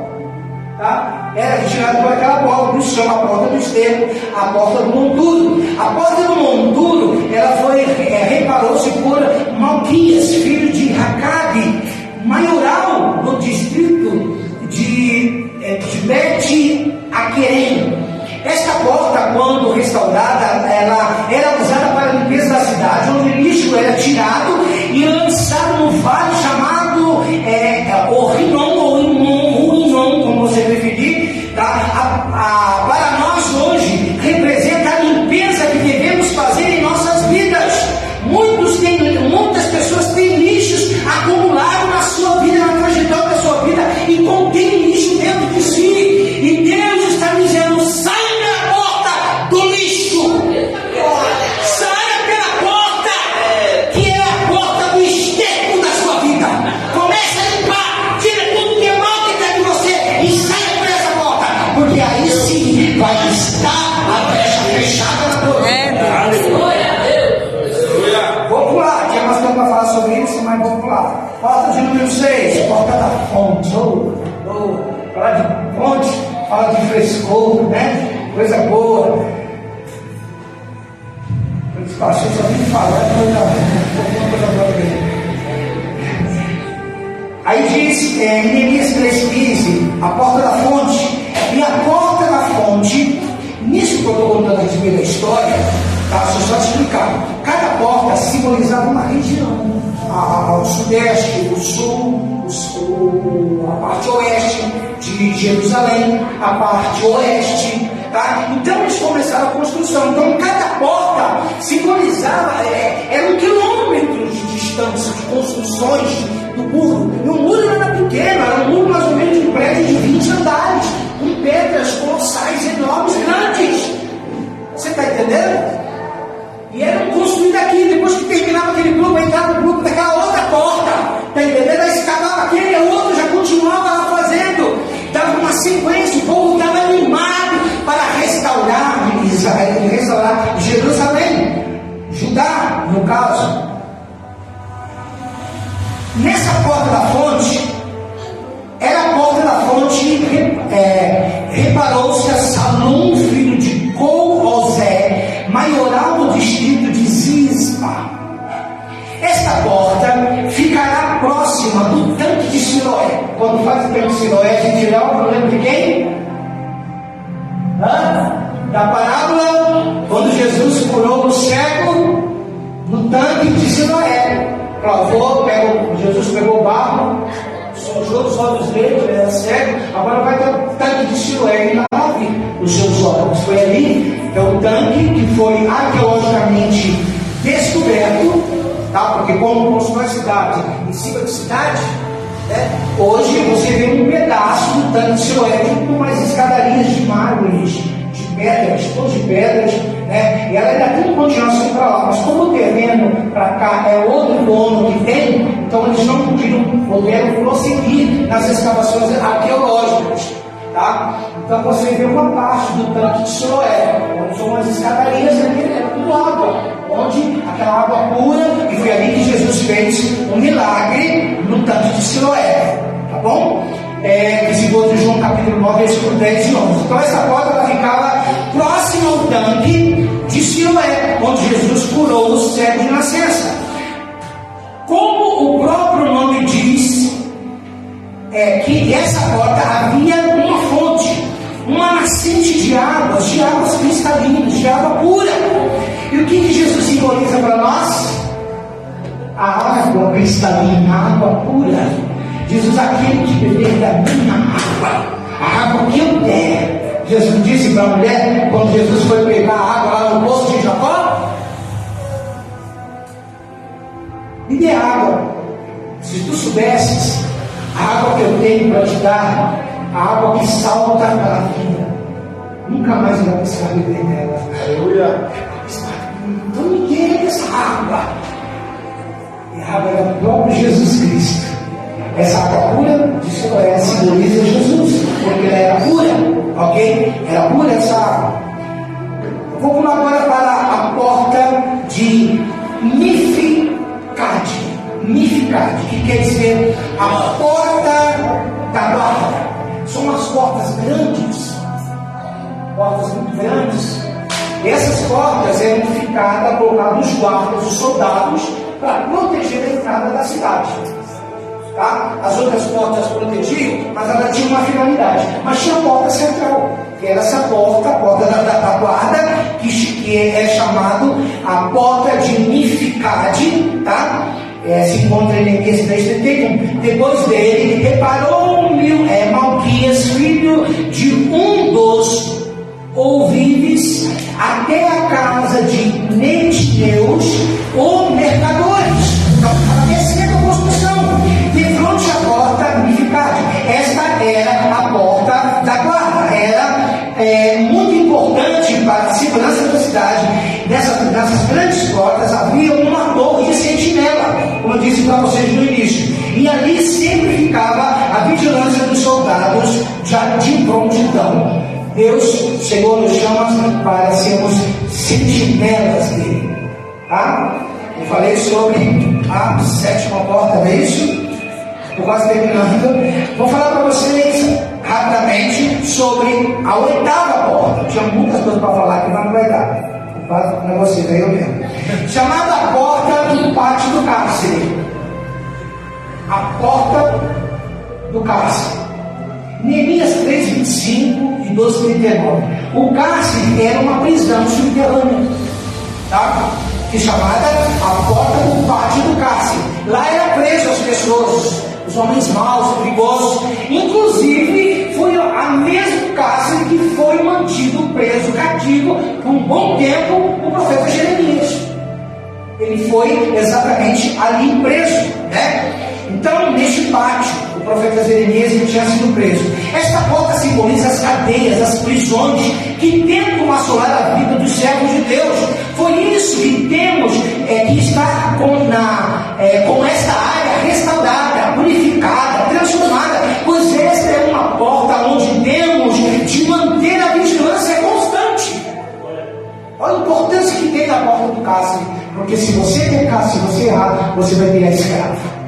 Tá? Era retirada por aquela porta, por isso chama a porta do esterco, a porta do monturo. A porta do monturo, ela foi, reparou-se por Malquias, filho de Racabe, maioral no distrito de Bet-Aquerem. Esta porta, quando restaurada, ela era usada para a limpeza da cidade, onde o lixo era tirado e lançado no vale chamado o Rinom, ou Rinom, como você preferir. Tá? Para nós hoje, representa a limpeza que devemos fazer em nossas vidas. Muitas pessoas têm lixos acumulados na sua vida, na trajetória da sua vida, e contém lixo dentro de si. E Deus está dizendo, saia pela porta do lixo. Saia pela porta, que é a porta do esterco da sua vida. Comece a limpar, tira tudo que é mal que está de você e saia por essa porta, porque aí sim vai estar a brecha fechada na porta. Vou pular, tinha mais tempo para falar sobre isso, mas vou pular. Porta de número 6, porta da fonte. Fala de fonte, fala de frescor, né? Coisa boa. Os pastores só tem que falar, coisa boa mesmo. Aí diz em Neemias 3,15, a porta da fonte. E a porta da fonte, nisso que eu estou contando a respeito da história, tá? Deixa eu só explicar. Cada porta simbolizava uma região. Ao sudeste, o sul, a parte oeste de Jerusalém, a parte oeste. Tá? Então eles começaram a construção. Então cada porta simbolizava, eram quilômetros de distância de construções do muro. E o muro não era pequeno, era um muro mais ou menos de um prédio de 20 andares, com pedras colossais, enormes, grandes. Você está entendendo? E eram construídos aqui, depois que terminava aquele grupo, entrava no grupo daquela outra porta. Está entendendo? Aí se acabava aquele, o outro já continuava lá fazendo. Dava uma sequência, o povo estava animado para restaurar Jerusalém. Nessa porta da fonte, era a porta da fonte, reparou-se a Salum, filho de Col-Osé, maioral do distrito de Zispa. Esta porta ficará próxima do tanque de Siloé. Quando faz o tanque de Siloé, a gente lembra de quem? Da parábola, quando Jesus curou o cego no tanque de Siloé. Jesus pegou o barro, sojou os olhos dele, ele era cego, agora vai ter o tanque de Siloé e lave os seus olhos. Foi ali, é o tanque que foi arqueologicamente descoberto, tá? Porque como construiu a cidade em cima de cidade, né? Hoje você vê um pedaço do tanque de Siloé, com umas escadarias de mármore, de pedras, todas de pedras, né? E ela ainda tem continuação para lá, mas como o terreno para cá é outro dono que tem, então eles não puderam prosseguir nas escavações arqueológicas, tá? Então você vê uma parte do tanque de Siloé, onde são as escadarias, é tudo água, onde aquela água pura, e foi ali que Jesus fez um milagre no tanque de Siloé, tá bom? Visigoso de João capítulo 9, versículo 10 e 11. Então essa porta ela ficava próxima ao tanque de Siloé, onde Jesus curou o cego de nascença. Como o próprio nome diz, que essa porta havia uma fonte, uma nascente de águas cristalinas, de água pura. E o que Jesus simboliza para nós? A água cristalina, a água pura. Jesus, aquele que beber da minha água, a água que eu der. Jesus disse para a mulher, quando Jesus foi pegar a água lá no poço de Jacó: me dê água. Se tu soubesses a água que eu tenho para te dar, a água que salta para a vida, nunca mais vai precisar beber dela. Aleluia. Então me dê essa água. E a água é o próprio Jesus Cristo. Essa água pura de Siloé simboliza Jesus, porque ela era pura, ok? Era pura essa água. Vamos agora para a porta de Mificade, que quer dizer a porta da guarda. São umas portas grandes, portas muito grandes. E essas portas eram ficadas, colocadas os guardas, os soldados, para proteger a entrada da cidade. Tá? As outras portas protegiam, mas ela tinha uma finalidade. Mas tinha a porta central, que era essa porta, a porta da guarda, que é chamado a porta de Mificade, tá? Se encontra em Neemias 10:31. Depois dele, reparou-me Malquias, filho de um dos ouvives, até a casa de Netineus, ou mercadores. Então, estava descendo a construção. De frente à porta Mificade. Esta era a porta da guarda. Era muito importante para a segurança da cidade. Nessas grandes portas havia uma torre de sentinela, como eu disse para vocês no início. E ali sempre ficava a vigilância dos soldados já de prontidão. Deus, Senhor, nos chama para sermos sentinelas dele. Tá? Eu falei sobre a sétima porta, não é isso? Estou quase terminando. Vou falar para vocês rapidamente sobre a oitava porta. Tinha muitas coisas para falar aqui, mas não vai dar. Vou falar para vocês, aí eu mesmo. Chamada a porta do pátio do cárcere. A porta do cárcere. Neemias 3:25 e 12:39. O cárcere era uma prisão subterrânea, tá? Que é chamada a porta do pátio do cárcere. Lá era preso as pessoas, os homens maus, perigosos. Inclusive foi a mesmo cárcere que foi mantido preso, cativo por um bom tempo o profeta Jeremias. Ele foi exatamente ali preso, né? Então, neste pátio, o profeta Jeremias tinha sido preso. Esta porta simboliza as cadeias, as prisões que tentam assolar a vida dos servos de Deus. Foi isso que temos que estar com esta área restaurada, purificada, transformada, pois esta é uma porta onde temos de manter a vigilância constante. Olha a importância que tem na porta do cárcere, porque se você pecar, se você errar, você vai virar escravo.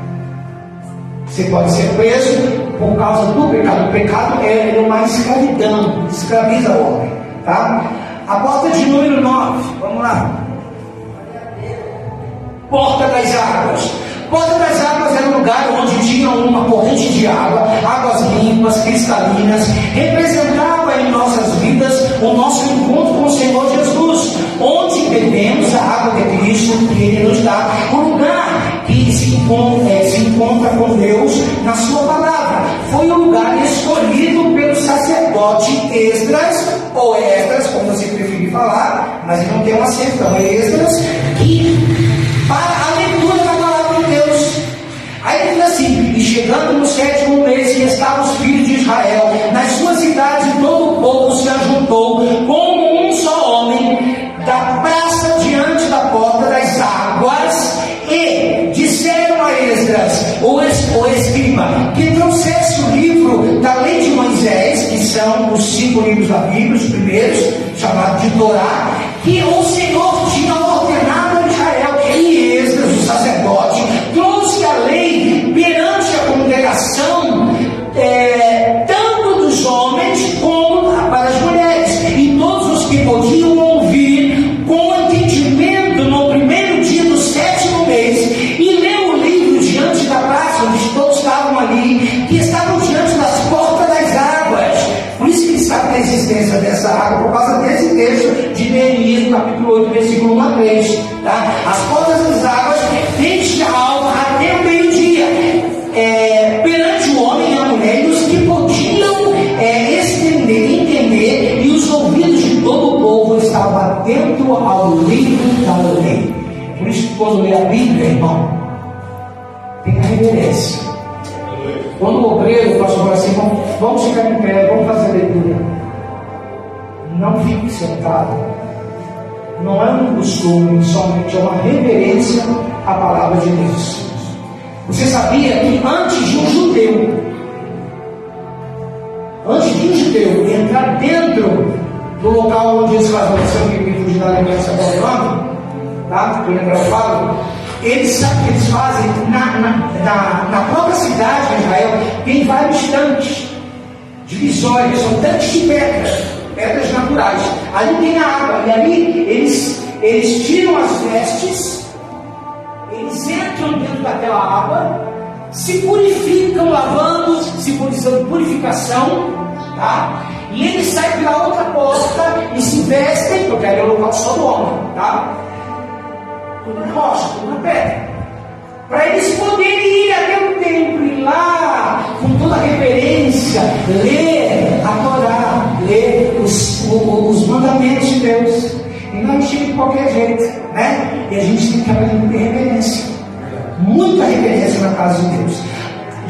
Você pode ser preso por causa do pecado. O pecado é uma escravidão, escraviza o homem. Tá? A porta de número 9, vamos lá. Porta das águas. Porta das águas era um lugar onde tinha uma corrente de água, águas limpas, cristalinas, representava em nossas vidas o nosso encontro com o Senhor Jesus, onde bebemos a água de Cristo que Ele nos dá, um lugar que se encontra com Deus na sua palavra. Foi um lugar escolhido pelo sacerdote Esdras, ou Esdras, como você preferir falar, mas ele não tem um acento, então é Esdras, que para a leitura da palavra de Deus. Aí ele diz assim: e chegando no 7º mês, que estavam os filhos de Israel nas suas cidades, e todo o povo se ajuntou como um só homem da praça diante da porta das águas, e disseram a Esdras, o escriba, que trouxesse o livro da lei de Moisés, que são os 5 livros da Bíblia, os primeiros, chamados de Torá, que o Senhor tinha ordenado a Israel. E Esdras, o sacerdote, trouxe a lei perante a congregação, tanto dos homens como para as mulheres, e todos os que podiam ouvir com entendimento no primeiro dia do 7º mês, e leu o livro diante da praça, onde todos estavam ali, que estavam diante das portas das águas. Por isso que ele sabe da existência dessa água, por causa desse texto de Neemias, capítulo 8, versículo 1 a 3. Tá? As portas das águas, desde a alva até o meio-dia, perante o homem e a mulher, e os que podiam entender, e os ouvidos de todo o povo estavam atentos ao livro da lei. Por isso que quando lê a Bíblia, irmão, tenha reverência. Quando o obreiro, o pastor fala assim: vamos ficar em pé, vamos fazer a leitura. Não fique sentado. Não é um costume, somente é uma reverência à palavra de Deus. Você sabia que antes de um judeu entrar dentro do local onde eles fazem o que fugir da aliança babilônica, tá? Que eu lembro, eu falo, eles fazem na própria cidade de Israel, tem vários tanques divisórios, são tanques de pedras naturais. Ali tem a água, e ali eles tiram as vestes, eles entram dentro daquela água, se purificam, lavando, simbolizando purificação, tá? E eles saem pela outra porta e se vestem, porque ali é o local só do homem, tá? Tudo na rocha, tudo na pedra, para eles poderem ir até o templo e lá, com toda a reverência, ler a Torá, ler os mandamentos de Deus. E não chega de qualquer jeito, né? E a gente tem que aprender reverência, muita reverência na casa de Deus.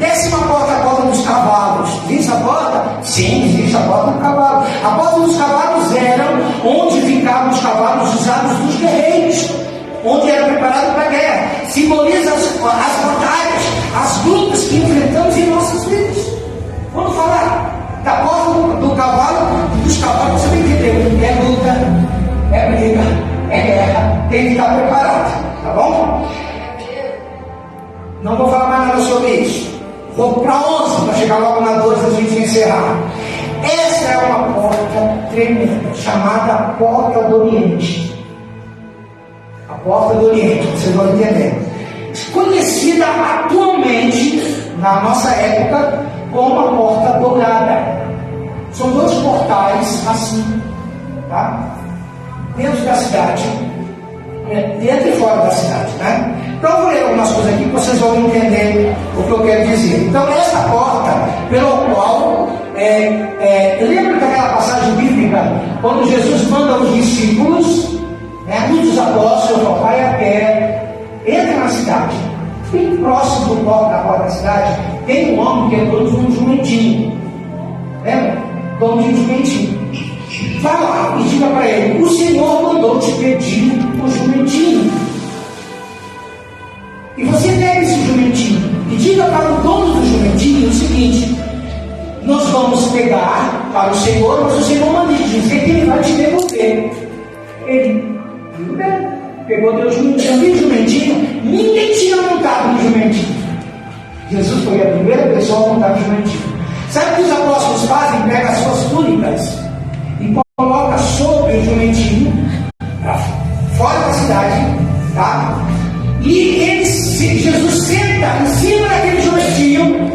10ª porta, a porta dos cavalos. Existe a porta? Sim, existe a porta do cavalo. A porta dos cavalos era onde ficavam os cavalos usados dos guerreiros, onde era preparado para a guerra. Simboliza as batalhas, as lutas que enfrentamos em nossas vidas. Vamos falar da porta do cavalo, dos cavalos, você tem que entender. É luta, é briga, é guerra, tem que estar preparado, tá bom? Não vou falar mais nada sobre isso. Vou para 11, para chegar logo na 12 a gente encerrar. Essa é uma porta tremenda, chamada Porta do Oriente. A Porta do Oriente, vocês vão entender. Conhecida atualmente, na nossa época, como a Porta Dourada. São 2 portais assim, tá? Dentro da cidade, dentro e fora da cidade, né? Então eu vou ler algumas coisas aqui que vocês vão entender o que eu quero dizer. Então essa porta, pelo qual lembra daquela passagem bíblica, quando Jesus manda os discípulos, muitos apóstolos, vai a pé, entra na cidade, bem próximo da porta da cidade, tem um homem que é dono de um jumentinho, lembra? Dono de um jumentinho. Vai lá e diga para ele: o Senhor mandou te pedir o jumentinho. E você pega esse jumentinho e diga para o dono do jumentinho o seguinte: nós vamos pegar para o Senhor, mas o Senhor manda dizer que ele vai te devolver. Ele, tudo bem, pegou teu jumentinho. Ninguém tinha montado no jumentinho. Jesus foi a primeira pessoa a montar o jumentinho. Sabe o que os apóstolos fazem? Pegam as suas túnicas e colocam sobre o jumentinho, fora da cidade, tá? E Jesus senta em cima daquele jumentinho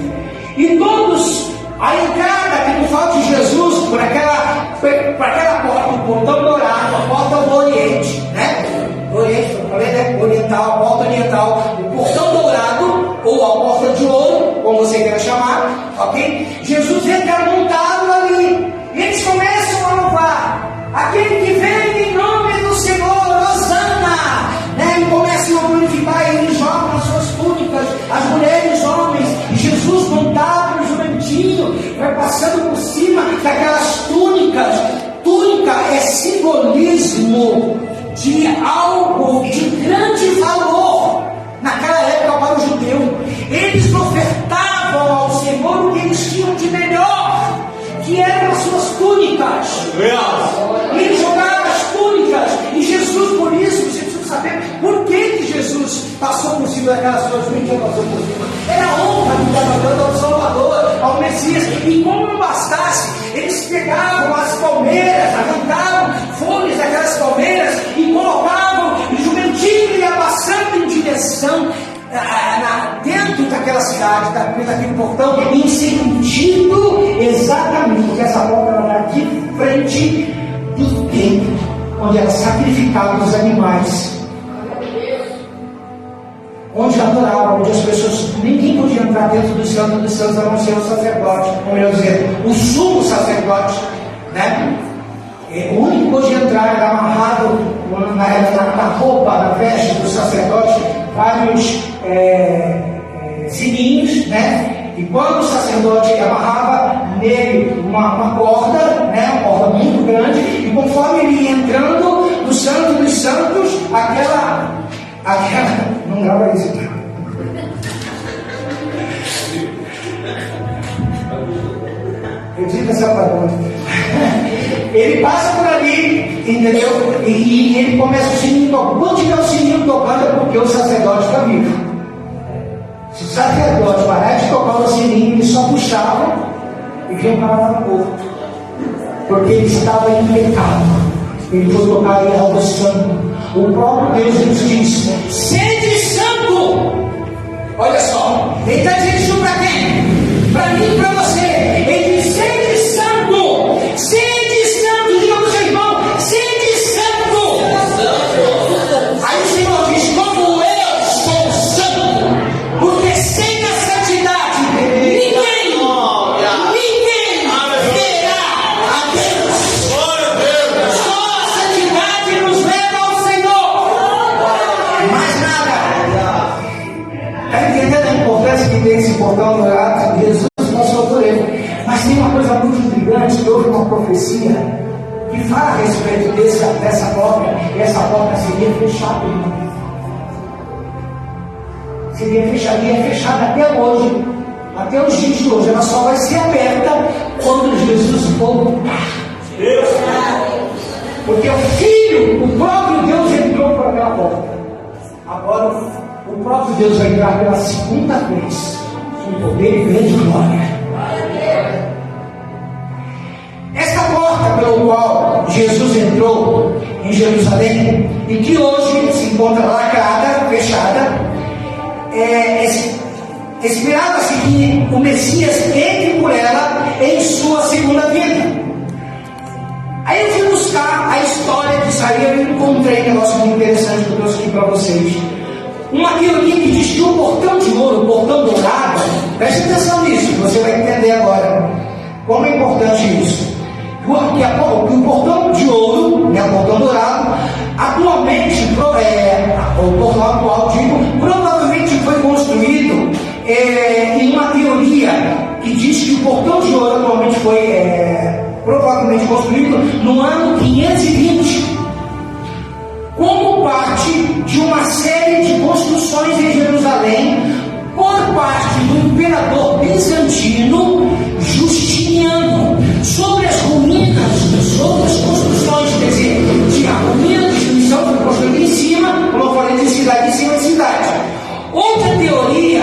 e todos, a entrada que não falta de Jesus por aquela porta, o portão dourado, a porta do Oriente, né? Oriente, eu falei, né? Oriental, a porta oriental, o portão dourado, ou a porta de ouro, como você queira chamar, ok? Jesus entra montado ali, e eles começam a louvar aquele que vem em nome do Senhor, Hosana, né? E começam a glorificar, e eles jogam as suas túnicas, as mulheres, homens, e Jesus montado no jumentinho, vai passando por cima daquelas túnicas. Túnica é simbolismo de algo de grande valor naquela época para o judeu. Eles ofertavam ao Senhor o que eles tinham de melhor, que eram as suas túnicas. Eles jogaram as túnicas, e Jesus, por isso, você precisa saber por que Jesus passou por cima daquelas suas túnicas. Passou por cima. Era a honra que estava dando ao Salvador, ao Messias. E como não bastasse, eles pegavam as palmeiras, arrancavam folhas daquelas palmeiras e colocavam, e o jumentinho ia passando em direção dentro daquela cidade, daquele portão, em sentido exatamente, porque essa porta era de frente do templo, onde era sacrificado os animais, onde adoravam, onde as pessoas, ninguém podia entrar dentro do Santo dos Santos, a não ser o sacerdote, ou melhor dizer, o sumo sacerdote, né? O único que podia entrar era amarrado na roupa, na veste do sacerdote, vários sininhos, né? E quando o sacerdote amarrava nele uma corda, né? Uma corda muito grande, e conforme ele ia entrando no Santo dos Santos, aquela não grava isso. Edita essa pergunta. Ele passa por ali, entendeu? E ele começa o sininho tocando. Quando tiver o sininho tocando é porque o sacerdote está vivo. Se o sacerdote parar de tocar o sininho, ele só puxava e vinha para lá no morto. Porque ele estava em pecado. Ele foi tocar em algo santo. O próprio Deus diz: sede santo. Olha só, ele está dizendo isso para quem? Para mim e para você. Ele diz: sede santo. Sede santo. Diga para o seu irmão: sede santo. Aí o Senhor diz: como eu sou santo, porque sem a santidade ninguém verá a Deus. Só a santidade nos leva ao Senhor. Mais nada. Está entendendo a importância que tem esse portão dourado? Jesus passou por ele. Mas tem uma coisa muito intrigante, que houve uma profecia que fala a respeito dessa porta, e essa porta seria fechada, irmão. Seria fechada, e é fechada até hoje, até os dias de hoje. Ela só vai ser aberta quando Jesus voltar. Porque o Filho, o próprio Deus entrou por aquela porta. Agora o próprio Deus vai entrar pela segunda vez, com poder e grande glória. Essa porta pelo qual Jesus entrou em Jerusalém, e que hoje se encontra lacrada, fechada, esperava-se que o Messias entre por ela em sua segunda vinda. Aí eu fui buscar a história de Isaías e encontrei um negócio muito interessante que eu trouxe aqui para vocês. Uma teoria que diz que o portão de ouro, o portão dourado, preste atenção nisso, você vai entender agora como é importante isso. Porque o portão de ouro, né, o portão dourado, atualmente, o portão atual, provavelmente foi construído em uma teoria que diz que o portão de ouro atualmente foi provavelmente construído no ano 520, como parte de uma série de construções em Jerusalém por parte do imperador bizantino Justiniano, sobre as ruínas, sobre as construções, quer dizer, tinha ruínas, destruição, foi construída em cima, como eu falei, de cidade em cima de cidade. Outra teoria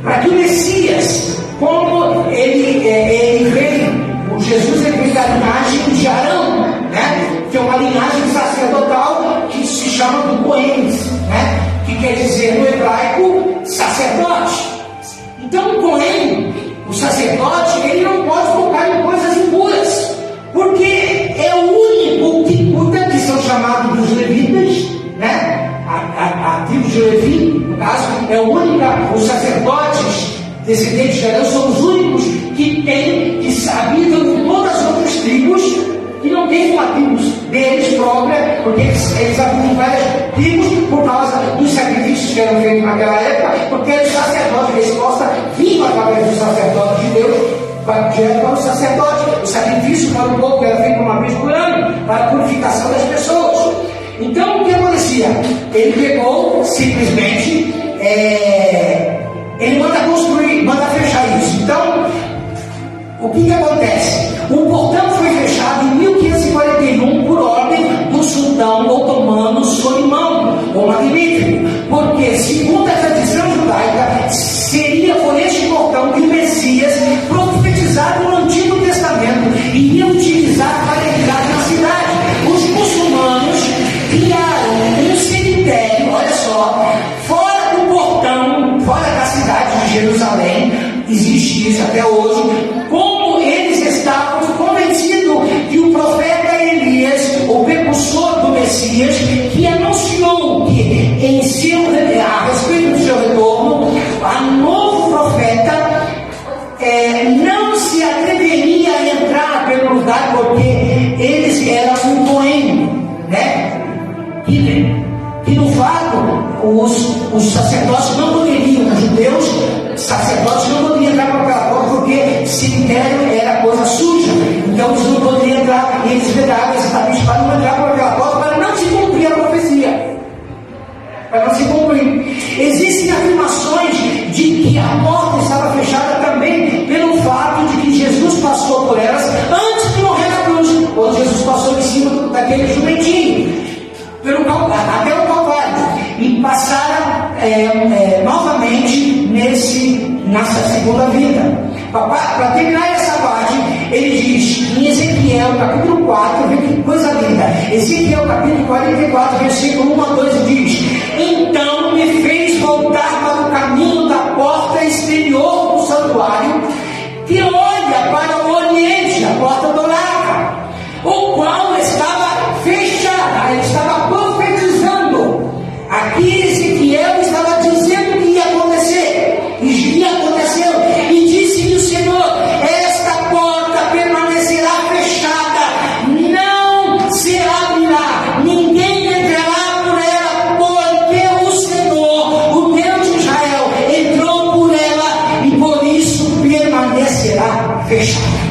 para que o Messias, como ele veio, o Jesus ele veio da linhagem de Arão, né? Que é uma linhagem sacerdotal que se chama do Coenes, né? Que quer dizer no hebraico sacerdote. Então o Cohen, o sacerdote, ele não pode tocar em coisas impuras, porque é o único que cuida, que são chamados dos levitas, né? A tribo de Levi, no caso, é a única, os sacerdotes descendentes de Arão são os únicos que habitam em todas as outras tribos, que não tem uma tribo deles própria, porque eles habitam em várias tribos por causa dos sacrifícios que eram feitos naquela época, porque o sacerdote, a resposta vinha através do sacerdote de Deus, direto para o sacerdote. O sacrifício para o povo era feito uma vez por ano, para a purificação das pessoas. Então o que acontecia? Ele pegou simplesmente, ele manda construir, manda fechar isso. Então, o que acontece? O portão foi fechado em 1541 por ordem do sultão otomano Solimão, o Magnífico, porque, segundo a tradição judaica, seria por este portão que o Messias, profetizado no Antigo Testamento, iria utilizar para entrar na cidade. Os muçulmanos criaram um cemitério, olha só, fora do portão, fora da cidade de Jerusalém. Existe isso até hoje. Como eles estavam convencidos que o profeta Elias, o precursor do Messias, que anunciou que a respeito do seu retorno, a novo profeta não se atreveria a entrar pelo lugar, porque eles eram um Cohen, né? Que no fato os sacerdotes não poderiam, os judeus sacerdotes não poderiam entrar por aquela porta, porque cemitério era coisa suja, então eles não poderiam entrar, e eles pegavam esse tabicho para não entrar por aquela porta, para não se cumprir a profecia, para não se cumprir. Existem afirmações de que a porta estava fechada também pelo fato de que Jesus passou por elas antes de morrer na cruz, quando Jesus passou em cima daquele jumentinho até o Calvário, e passaram novamente nessa segunda vinda. Para terminar essa parte, ele diz em Ezequiel capítulo 4, que coisa linda, Ezequiel capítulo 44, versículo 1 a 2 diz: então me fez voltar para o caminho da porta exterior do santuário, que olha para o oriente, a porta dourada, o qual estava fechada. Ele estava profetizando. Aqui Ezequiel estava dizendo que ia acontecer, e aconteceu, e disse-lhe o Senhor: esta porta permanecerá fechada, não se abrirá, ninguém entrará por ela, porque o Senhor, o Deus de Israel, entrou por ela, e por isso permanecerá fechada.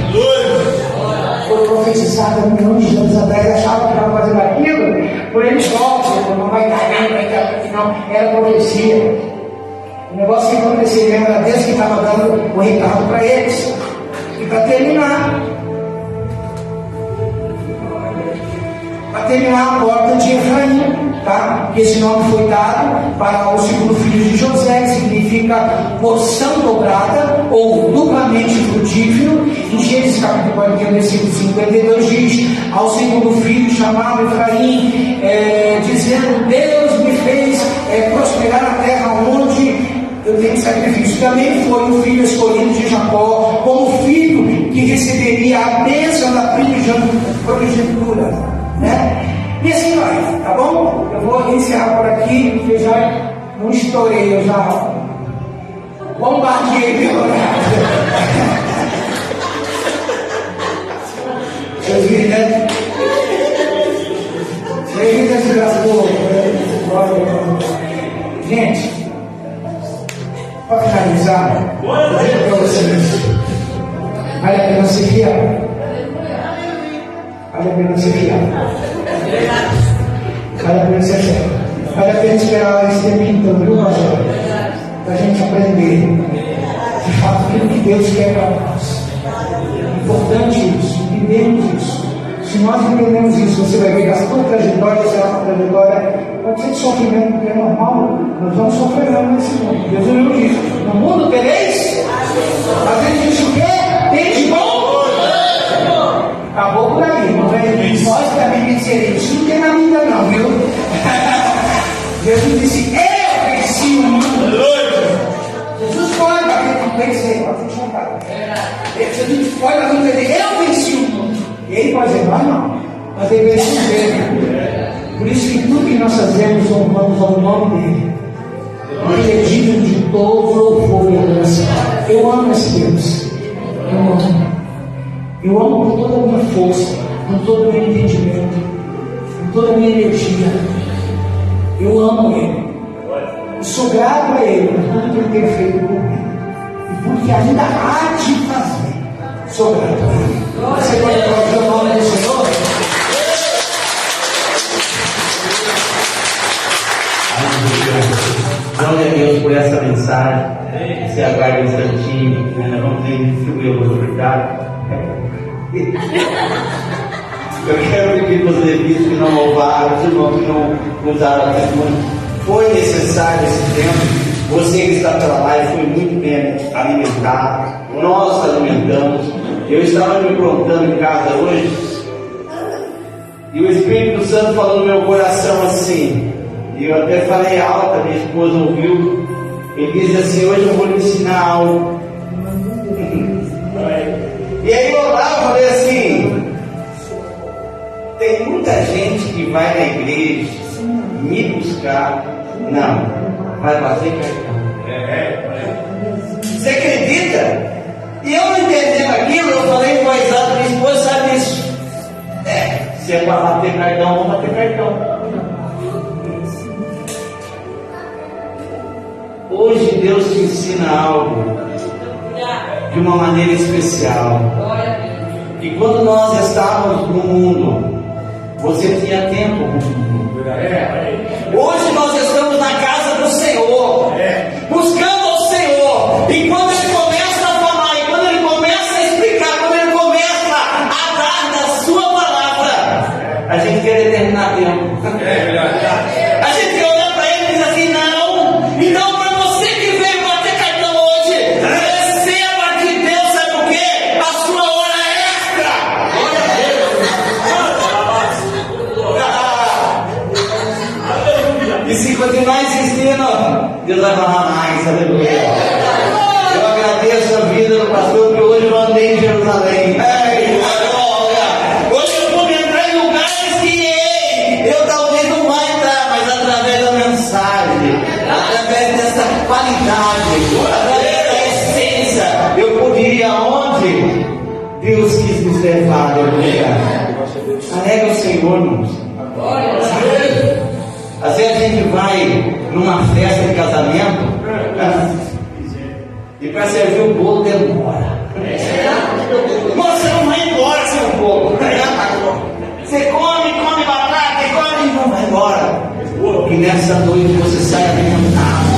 Foi profetizada milhões de anos atrás, achava que estava fazendo aquilo por eles próprios, não vai dar nada, não, era profecia. O negócio que acontecia mesmo era Deus que estava dando o recado para eles. E para terminar, a porta de Efraim, tá? Esse nome foi dado para o segundo filho de José, que significa porção dobrada ou duplamente frutífero. Em Gênesis capítulo 41, versículo 52 diz: ao segundo filho chamado Efraim, dizendo: Deus me fez prosperar na terra onde eu tenho sacrifício. Também foi o filho escolhido de Jacó como filho que receberia a bênção da primogenitura, né? E assim vai, tá bom? Eu vou encerrar por aqui, porque já não estourei, eu já bombardeei meu horário. Vocês viram, né? Vocês viram esse gravador? Gente, para finalizar, eu vou dizer para vocês: vale a pena ser fiel. Vale a pena ser fiel. Vale a pena ser fiel. Vale a pena esperar esse tempinho todo, viu, pastor? Para a gente aprender de fato aquilo que Deus quer para nós. Importante isso, entendemos isso. Se nós entendemos isso, você vai ver que a sua trajetória será uma trajetória, pode ser de sofrimento, porque é normal, nós vamos sofrer nesse mundo. Deus olhou isso. No mundo teremos não vencer, pode te contar. Se a gente olha na vida dele, eu venci o mundo. E ele pode dizer, não, mas ele venceu dele. Por isso que tudo que nós fazemos, honramos ao nome dele. Ele é digno de todo louvor e adoração. Eu amo esse Deus. Eu amo. Eu amo com toda a minha força, com todo o meu entendimento, com toda a minha energia. Eu amo Ele. Eu sou grato a Ele por tudo que Ele tem feito por mim. E porque ainda há de fazer. Sou grato a Ele. Você pode aplaudir o nome do Senhor? Glória a Deus por essa mensagem. Você aguarda um instantinho, nós vamos distribuir o obrigado. Eu quero pedir para os levitas que não louvaram, os irmãos que não usaram a testemunha. Foi necessário esse tempo. Você que está pela live foi muito bem alimentado. Nós alimentamos. Eu estava me aprontando em casa hoje e o Espírito Santo falou no meu coração assim. E eu até falei alta, minha esposa ouviu. Ele disse assim: hoje eu vou lhe ensinar algo. E aí eu lá falei assim: tem muita gente que vai na igreja me buscar, não, vai fazer cartão. Você acredita? E eu não entendendo aquilo, eu falei em voz alta, minha esposa sabe disso. Se é para bater cartão, vamos bater cartão. Hoje Deus te ensina algo de uma maneira especial. E quando nós estávamos no mundo, você tinha tempo. Hoje nós estamos na casa do Senhor, buscando ao Senhor. E quando Ele começa a falar, e quando Ele começa a explicar, quando Ele começa a dar da sua palavra, a gente quer determinar tempo. A gente quer olhar para Ele e dizer assim: não. Então, para você que veio bater cartão hoje, receba de Deus, sabe o quê? A sua hora extra. E se continuar insistindo, Deus vai falar mais, aleluia. Eu agradeço a vida do pastor que hoje eu andei em Jerusalém. Hoje eu pude entrar em lugares que eu talvez não vá entrar, mas através da mensagem, através dessa qualidade, através da essência, eu pude ir aonde Deus quis nos levar. Alega o Senhor, irmãos. Às vezes a gente vai numa festa de casamento e para servir o bolo demora. Você não vai embora sem o bolo. Você come batata, e não vai embora. E nessa noite você sai alimentado.